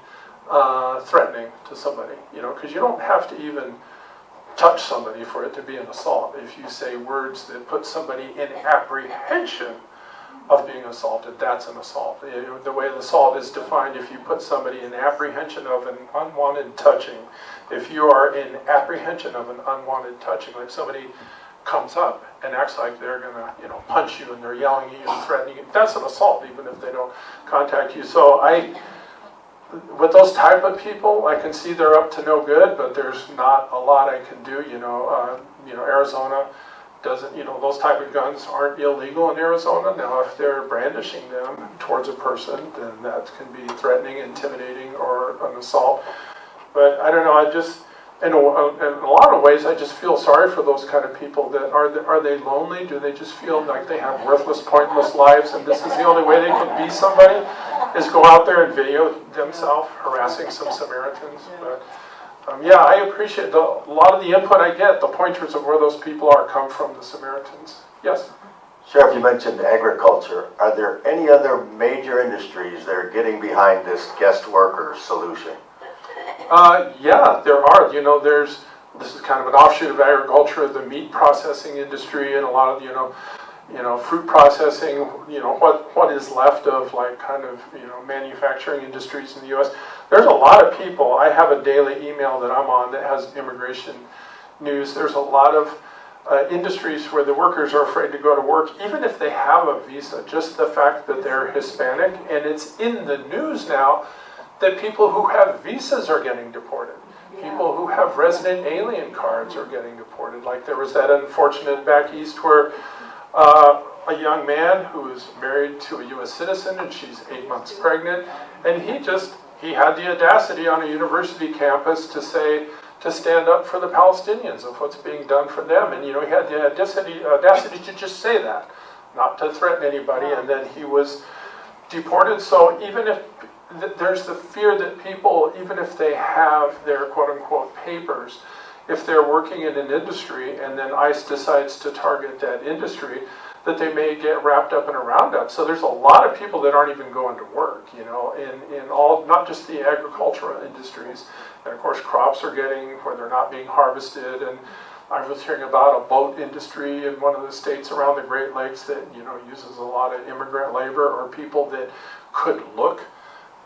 threatening to somebody, because you don't have to even touch somebody for it to be an assault. If you say words that put somebody in apprehension of being assaulted, that's an assault. The way the assault is defined, if you put somebody in apprehension of an unwanted touching, if you are in apprehension of an unwanted touching, like somebody comes up and acts like they're gonna, punch you and they're yelling at you and threatening you, that's an assault even if they don't contact you. So with those type of people, I can see they're up to no good, but there's not a lot I can do. Arizona doesn't, those type of guns aren't illegal in Arizona. Now, if they're brandishing them towards a person, then that can be threatening, intimidating, or an assault. But I don't know, I just, in a lot of ways, I just feel sorry for those kind of people. That are they lonely? Do they just feel like they have worthless, pointless lives, and this is the only way they can be somebody, is go out there and video themselves harassing some Samaritans? But I appreciate a lot of the input I get. The pointers of where those people are come from the Samaritans. Yes? Sheriff, you mentioned agriculture. Are there any other major industries that are getting behind this guest worker solution? Yeah, there are. This is kind of an offshoot of agriculture, the meat processing industry, and a lot of, fruit processing, what is left of like kind of, manufacturing industries in the U.S. There's a lot of people. I have a daily email that I'm on that has immigration news. There's a lot of industries where the workers are afraid to go to work, even if they have a visa, just the fact that they're Hispanic. And it's in the news now that people who have visas are getting deported. People who have resident alien cards are getting deported. Like there was that unfortunate back east where a young man who was married to a U.S. citizen and she's 8 months pregnant, and he had the audacity on a university campus to stand up for the Palestinians of what's being done for them. And he had the audacity to just say that, not to threaten anybody, and then he was deported. So even if there's the fear that people, even if they have their quote-unquote papers, if they're working in an industry and then ICE decides to target that industry, that they may get wrapped up in a roundup. So there's a lot of people that aren't even going to work, in all, not just the agricultural industries. And of course crops are getting, where they're not being harvested. And I was hearing about a boat industry in one of the states around the Great Lakes that, uses a lot of immigrant labor or people that could look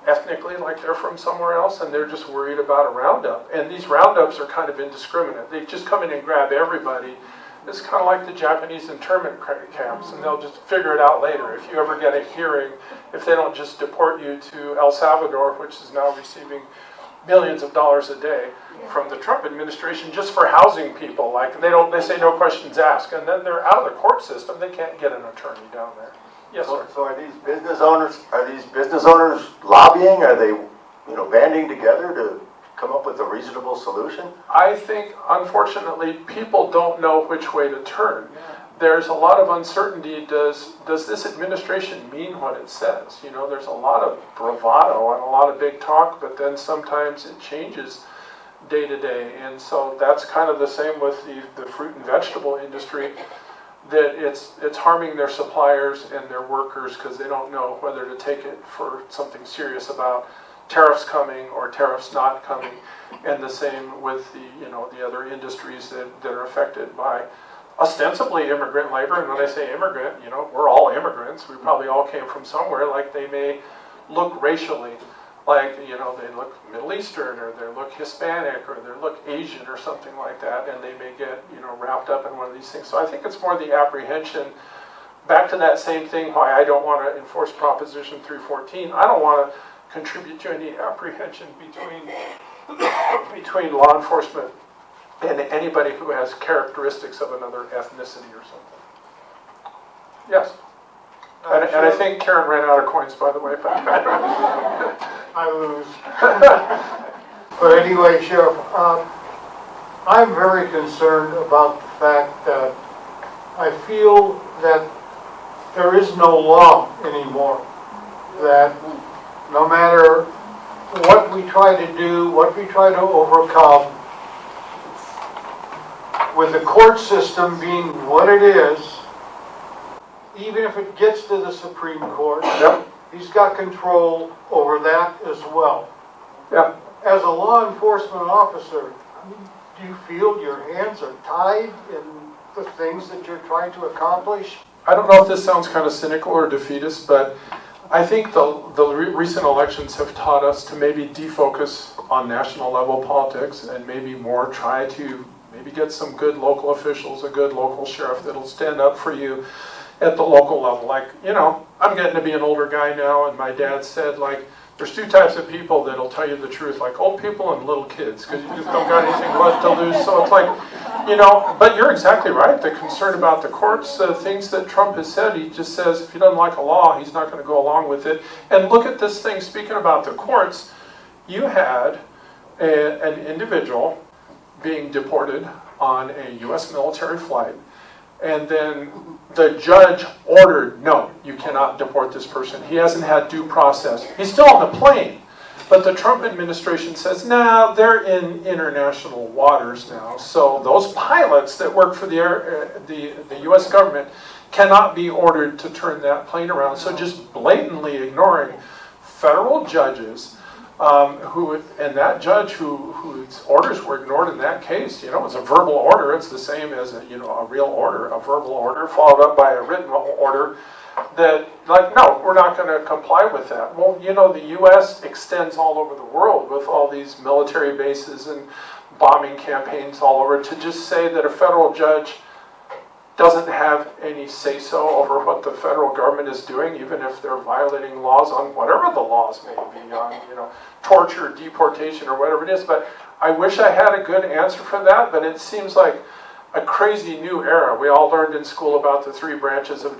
ethnically like they're from somewhere else, and they're just worried about a roundup. And these roundups are kind of indiscriminate. They just come in and grab everybody. It's kind of like the Japanese internment camps, and they'll just figure it out later. If you ever get a hearing, if they don't just deport you to El Salvador, which is now receiving millions of dollars a day from the Trump administration just for housing people, like they say no questions asked, and then they're out of the court system. They can't get an attorney down there. Yes, sir. So are these business owners lobbying? Are they, banding together to come up with a reasonable solution? I think, unfortunately, people don't know which way to turn. There's a lot of uncertainty. Does this administration mean what it says? There's a lot of bravado and a lot of big talk, but then sometimes it changes day to day. And so that's kind of the same with the fruit and vegetable industry, that it's harming their suppliers and their workers because they don't know whether to take it for something serious about tariffs coming or tariffs not coming. And the same with the other industries that are affected by ostensibly immigrant labor. And when I say immigrant, we're all immigrants. We probably all came from somewhere. Like they may look racially like, they look Middle Eastern, or they look Hispanic, or they look Asian or something like that, and they may get, wrapped up in one of these things. So I think it's more the apprehension. Back to that same thing, why I don't want to enforce Proposition 314. I don't want to contribute to any apprehension between law enforcement and anybody who has characteristics of another ethnicity or something. Yes. And I think Karen ran out of coins, by the way. I lose. But anyway, Sheriff, I'm very concerned about the fact that I feel that there is no law anymore. That no matter what we try to do, what we try to overcome, with the court system being what it is, even if it gets to the Supreme Court, Yep. he's got control over that as well. Yeah. As a law enforcement officer, do you feel your hands are tied in the things that you're trying to accomplish? I don't know if this sounds kind of cynical or defeatist, but I think the recent elections have taught us to maybe defocus on national level politics and maybe more try to maybe get some good local officials, a good local sheriff that'll stand up for you at the local level. Like, I'm getting to be an older guy now, and my dad said, there's two types of people that'll tell you the truth, like old people and little kids, because you just don't got anything left to lose. So it's like, but you're exactly right. The concern about the courts, things that Trump has said, he just says if he doesn't like a law, he's not going to go along with it. And look at this thing, speaking about the courts, you had an individual being deported on a U.S. military flight, and then the judge ordered, no, you cannot deport this person. He hasn't had due process. He's still on the plane. But the Trump administration says, nah, they're in international waters now. So those pilots that work for the U.S. government cannot be ordered to turn that plane around. So just blatantly ignoring federal judges And that judge whose orders were ignored in that case, you know, it was a verbal order. It's the same as a real order, a verbal order followed up by a written order that, like, no, we're not going to comply with that. Well, you know, the U.S. extends all over the world with all these military bases and bombing campaigns all over. To just say that a federal judge doesn't have any say-so over what the federal government is doing, even if they're violating laws on whatever the laws may be, on, you know, torture, deportation, or whatever it is. But I wish I had a good answer for that, but it seems like a crazy new era. We all learned in school about the three branches of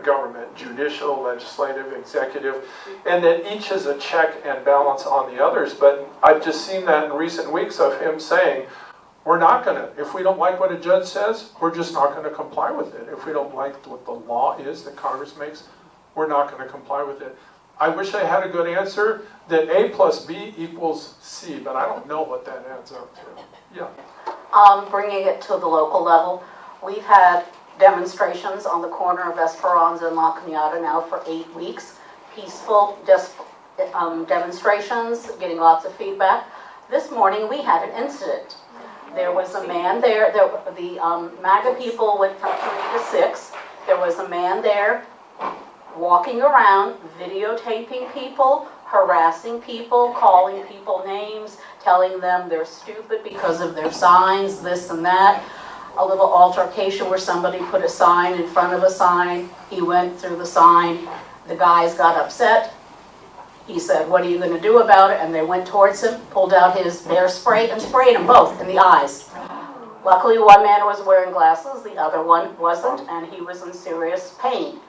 government: judicial, legislative, executive, and that each is a check and balance on the others. But I've just seen that in recent weeks of him saying, we're not going to, if we don't like what a judge says, we're just not going to comply with it. If we don't like what the law is that Congress makes, we're not going to comply with it. I wish I had a good answer that A plus B equals C, but I don't know what that adds up to. Yeah. Bringing it to the local level, we've had demonstrations on the corner of Esperanza and La Cañada now for 8 weeks. Peaceful demonstrations, getting lots of feedback. This morning we had an incident. There was a man there, the MAGA people went from 3 to 6. There was a man there walking around, videotaping people, harassing people, calling people names, telling them they're stupid because of their signs, this and that. A little altercation where somebody put a sign in front of a sign. He went through the sign. The guys got upset. He said, "What are you going to do about it?" And they went towards him, pulled out his bear spray and sprayed them both in the eyes. Luckily, one man was wearing glasses, the other one wasn't, and he was in serious pain.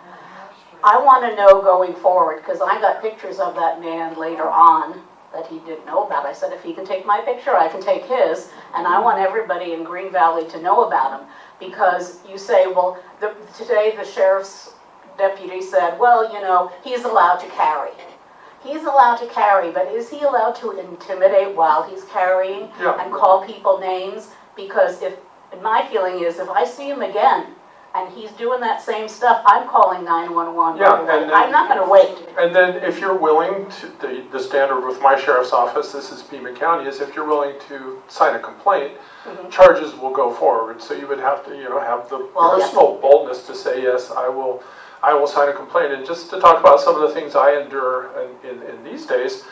I want to know going forward, because I got pictures of that man later on that he didn't know about. I said, if he can take my picture, I can take his, and I want everybody in Green Valley to know about him. Because you say, well, today the sheriff's deputy said, well, you know, he's allowed to carry. He's allowed to carry, but is he allowed to intimidate while he's carrying and call people names? Because my feeling is, if I see him again and he's doing that same stuff, I'm calling 911. Yeah, and then, I'm not going to wait. And then if you're willing to, the standard with my sheriff's office, this is Pima County, is if you're willing to sign a complaint, charges will go forward. So you would have to, you know, have the personal boldness to say, yes, I will sign a complaint. And just to talk about some of the things I endure in these days,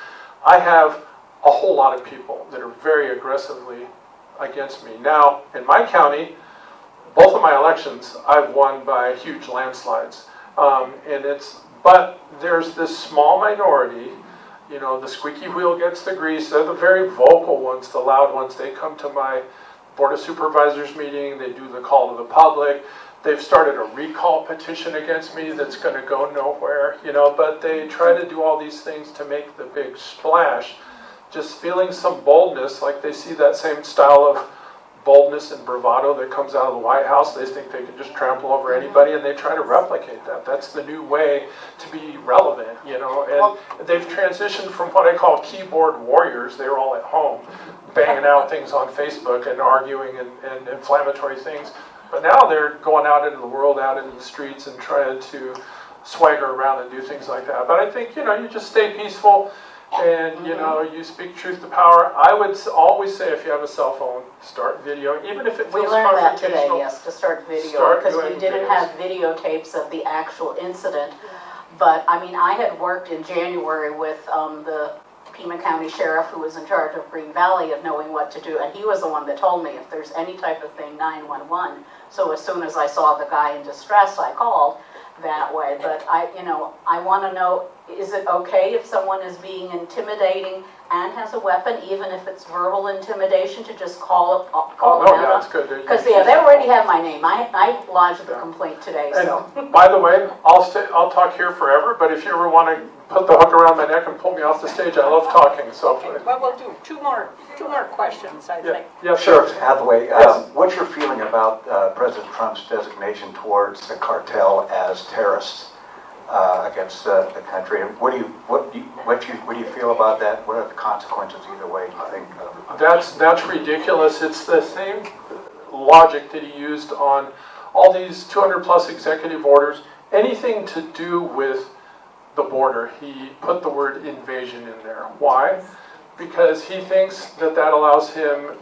I have a whole lot of people that are very aggressively against me. Now, in my county, both of my elections, I've won by huge landslides. But there's this small minority, you know, the squeaky wheel gets the grease. They're the very vocal ones, the loud ones. They come to my Board of Supervisors meeting. They do the call to the public. They've started a recall petition against me that's going to go nowhere, you know, but they try to do all these things to make the big splash. Just feeling some boldness, like they see that same style of boldness and bravado that comes out of the White House. They think they can just trample over anybody, and they try to replicate that. That's the new way to be relevant, you know, and they've transitioned from what I call keyboard warriors. They were all at home banging out things on Facebook and arguing and inflammatory things. But now they're going out into the world, out into the streets, and trying to swagger around and do things like that. But I think, you know, you just stay peaceful and, you know, you speak truth to power. I would always say, if you have a cell phone, start video, even if it feels confrontational. We learned that today, yes, to start video, because we didn't have videotapes of the actual incident. But, I mean, I had worked in January with the Pima County Sheriff, who was in charge of Green Valley, of knowing what to do, and he was the one that told me if there's any type of thing, 911. So as soon as I saw the guy in distress, I called that way. But I want to know, is it okay if someone is being intimidating and has a weapon, even if it's verbal intimidation, to just call them out? That's good. Because they already have my name. I lodged the complaint today. So. And by the way, I'll talk here forever. But if you ever want to put the hook around my neck and pull me off the stage, I love talking. So. Well, we'll do two more questions, I think. Yeah, Sheriff Hathaway, Yes. what's your feeling about President Trump's designation towards the cartel as terrorists against the country? And what do you feel about that? What are the consequences either way, do you think? That's ridiculous. It's the same logic that he used on all these 200 plus executive orders. Anything to do with the border, he put the word invasion in there. Why? Because he thinks that that allows him,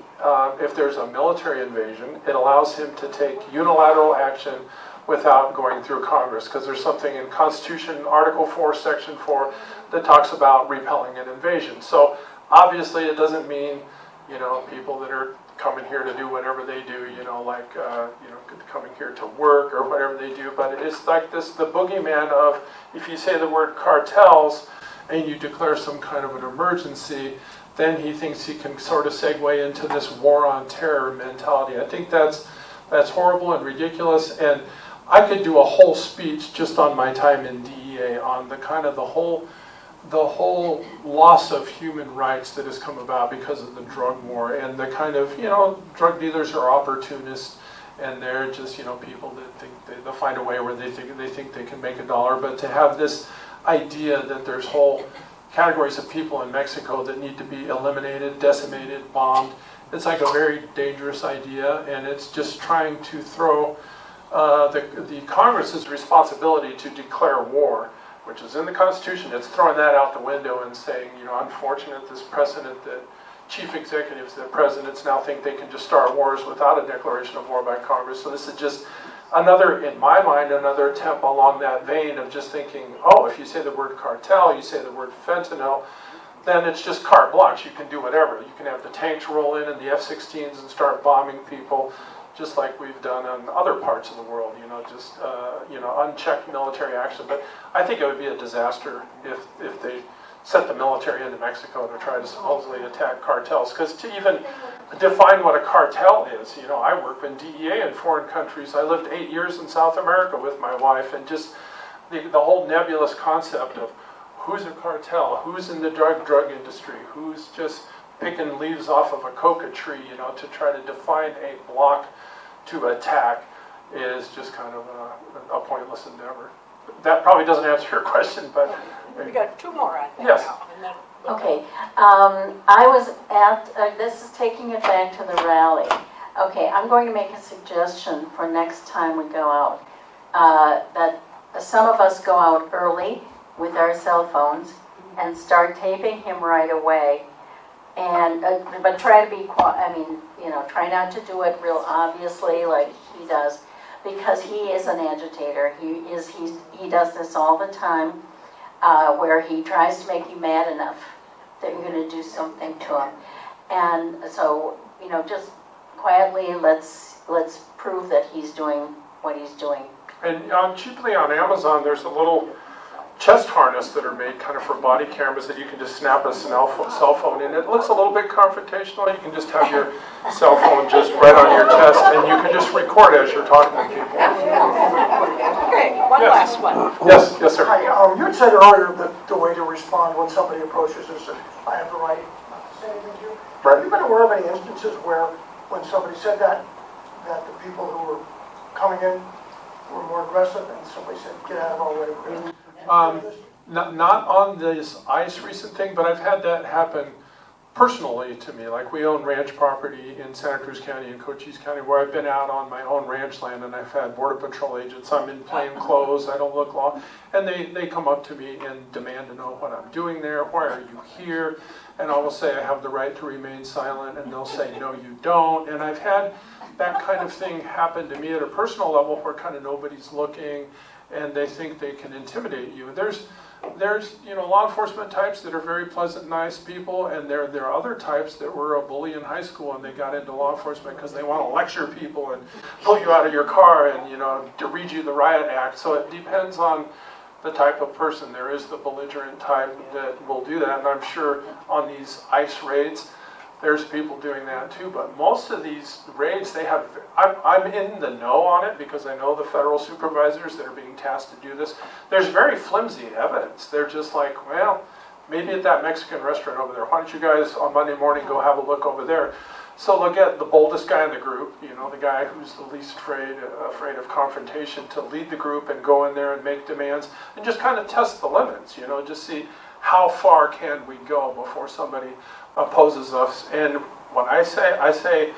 if there's a military invasion, it allows him to take unilateral action without going through Congress, because there's something in Constitution, Article 4, Section 4, that talks about repelling an invasion. So obviously it doesn't mean, you know, people that are coming here to do whatever they do, you know, like, you know, coming here to work or whatever they do, but it's like this, the boogeyman of, if you say the word cartels and you declare some kind of an emergency, then he thinks he can sort of segue into this war on terror mentality. I think that's horrible and ridiculous, and I could do a whole speech just on my time in DEA on the kind of the whole loss of human rights that has come about because of the drug war, and the kind of, you know, drug dealers are opportunists, and they're just, you know, people that think they'll find a way where they think they can make a dollar. But to have this idea that there's whole categories of people in Mexico that need to be eliminated, decimated, bombed, it's like a very dangerous idea, and it's just trying to throw the Congress's responsibility to declare war, which is in the Constitution. It's throwing that out the window and saying, you know, unfortunate this precedent that chief executives, that presidents now think they can just start wars without a declaration of war by Congress. So this is just another, in my mind, another attempt along that vein of just thinking, oh, if you say the word cartel, you say the word fentanyl, then it's just carte blanche. You can do whatever. You can have the tanks roll in and the F-16s and start bombing people, just like we've done in other parts of the world, you know, just, you know, unchecked military action. But I think it would be a disaster if they sent the military into Mexico to try to supposedly attack cartels. Because to even define what a cartel is, you know, I work in DEA in foreign countries. I lived 8 years in South America with my wife, and just the whole nebulous concept of who's a cartel, who's in the drug industry, who's just picking leaves off of a coca tree, you know, to try to define a block to attack is just kind of a pointless endeavor. That probably doesn't answer your question, but... We got two more, I think. Yes. Now, and then we'll Okay, I was at, this is taking it back to the rally. Okay, I'm going to make a suggestion for next time we go out. That some of us go out early with our cell phones and start taping him right away. And, but try to be, I mean, you know, try not to do it real obviously like he does, because he is an agitator. He does this all the time, where he tries to make you mad enough that you're going to do something to him. And so, you know, just quietly let's prove that he's doing what he's doing. And cheaply on Amazon, there's a little chest harness that are made kind of for body cameras that you can just snap a cell phone in. It looks a little bit confrontational. You can just have your cell phone just right on your chest, and you can just record as you're talking to people. Okay, one last one. Yes, yes, sir. Hi, you had said earlier that the way to respond when somebody approaches is that I have the right not to say anything to you. Right. Have you been aware of any instances where, when somebody said that the people who were coming in were more aggressive and somebody said, get out of our way? Not on this ICE recent thing, but I've had that happen personally to me. Like, we own ranch property in Santa Cruz County and Cochise County, where I've been out on my own ranch land, and I've had Border Patrol agents. I'm in plain clothes, I don't look long, and they come up to me and demand to know what I'm doing there. Why are you here? And I will say I have the right to remain silent, and they'll say, no, you don't. And I've had that kind of thing happen to me at a personal level, where kind of nobody's looking, and they think they can intimidate you. There's you know, law enforcement types that are very pleasant, nice people, and there are other types that were a bully in high school and they got into law enforcement because they want to lecture people and pull you out of your car and, you know, to read you the riot act. So it depends on the type of person. There is the belligerent type that will do that, and I'm sure on these ICE raids there's people doing that too. But most of these raids, they have, I'm in the know on it because I know the federal supervisors that are being tasked to do this. There's very flimsy evidence. They're just like, well, maybe at that Mexican restaurant over there, why don't you guys on Monday morning go have a look over there? So they'll get the boldest guy in the group, you know, the guy who's the least afraid of confrontation, to lead the group and go in there and make demands and just kind of test the limits, you know, just see how far can we go before somebody opposes us. And when I say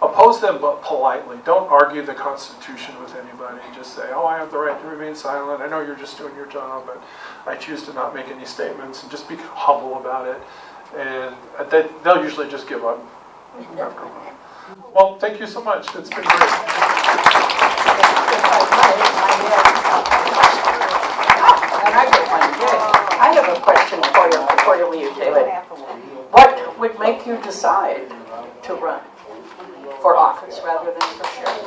Oppose them, but politely. Don't argue the Constitution with anybody. Just say, oh, I have the right to remain silent. I know you're just doing your job, but I choose to not make any statements, and just be humble about it. And they'll usually just give up after a while. Well, thank you so much. It's been great. I have a question for you before you leave, David. What would make you decide to run for office rather than for sheriff?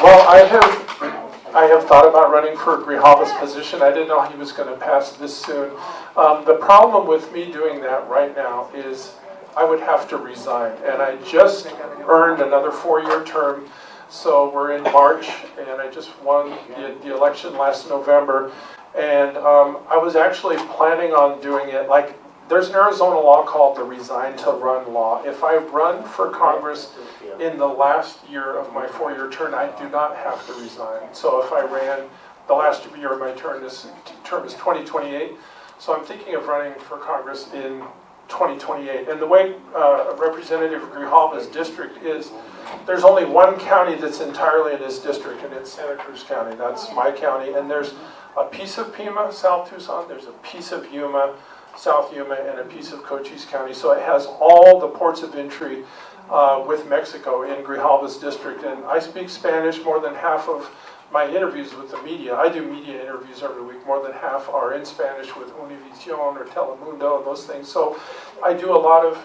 Well, I have thought about running for Grijalva's position. I didn't know he was going to pass this soon. The problem with me doing that right now is I would have to resign. And I just earned another 4-year term. So we're in March, and I just won the election last November. And I was actually planning on doing it like, there's an Arizona law called the Resign to Run law. If I run for Congress in the last year of my 4-year term, I do not have to resign. So if I ran the last year of my term is 2028. So I'm thinking of running for Congress in 2028. And the way Representative Grijalva's district is, there's only one county that's entirely in his district, and it's Santa Cruz County. That's my county. And there's a piece of Pima, South Tucson. There's a piece of Yuma, South Yuma, and a piece of Cochise County. So it has all the ports of entry with Mexico in Grijalva's district. And I speak Spanish. More than half of my interviews with the media, I do media interviews every week, more than half are in Spanish with Univision or Telemundo, those things. So I do a lot of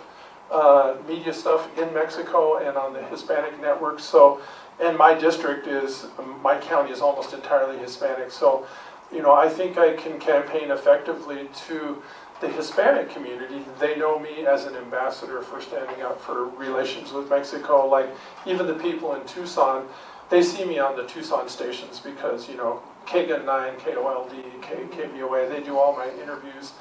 media stuff in Mexico and on the Hispanic network. So, and my district is, my county is almost entirely Hispanic. So, you know, I think I can campaign effectively to the Hispanic community. They know me as an ambassador for standing up for relations with Mexico. Like, even the people in Tucson, they see me on the Tucson stations because, you know, KGUN 9, KOLD, KBOA, they do all my interviews.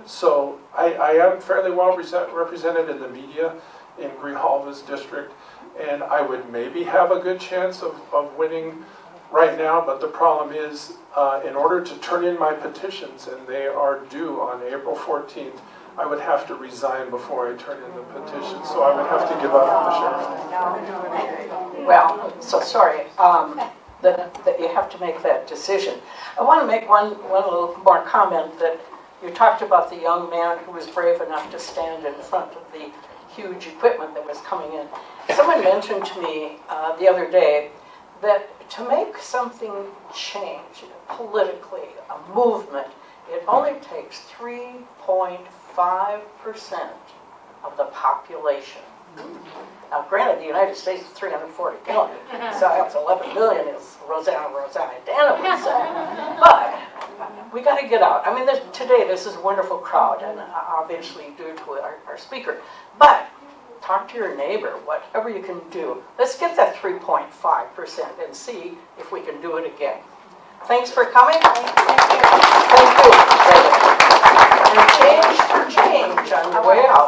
So I am fairly well represented in the media in Grijalva's district, and I would maybe have a good chance of winning right now, but the problem is, in order to turn in my petitions, and they are due on April 14th, I would have to resign before I turn in the petition, so I would have to give up the sheriff. Well, so sorry that you have to make that decision. I want to make one little more comment that you talked about the young man who was brave enough to stand in front of the huge equipment that was coming in. Someone mentioned to me the other day that to make something change politically, a movement, it only takes 3.5% of the population. Now, granted, the United States is 340 million, so that's 11 million, as Rosanna Dana would say. But we got to get out. I mean, today this is a wonderful crowd, and obviously due to our speaker. But talk to your neighbor, whatever you can do. Let's get that 3.5% and see if we can do it again. Thanks for coming. Thank you. And change on your way out.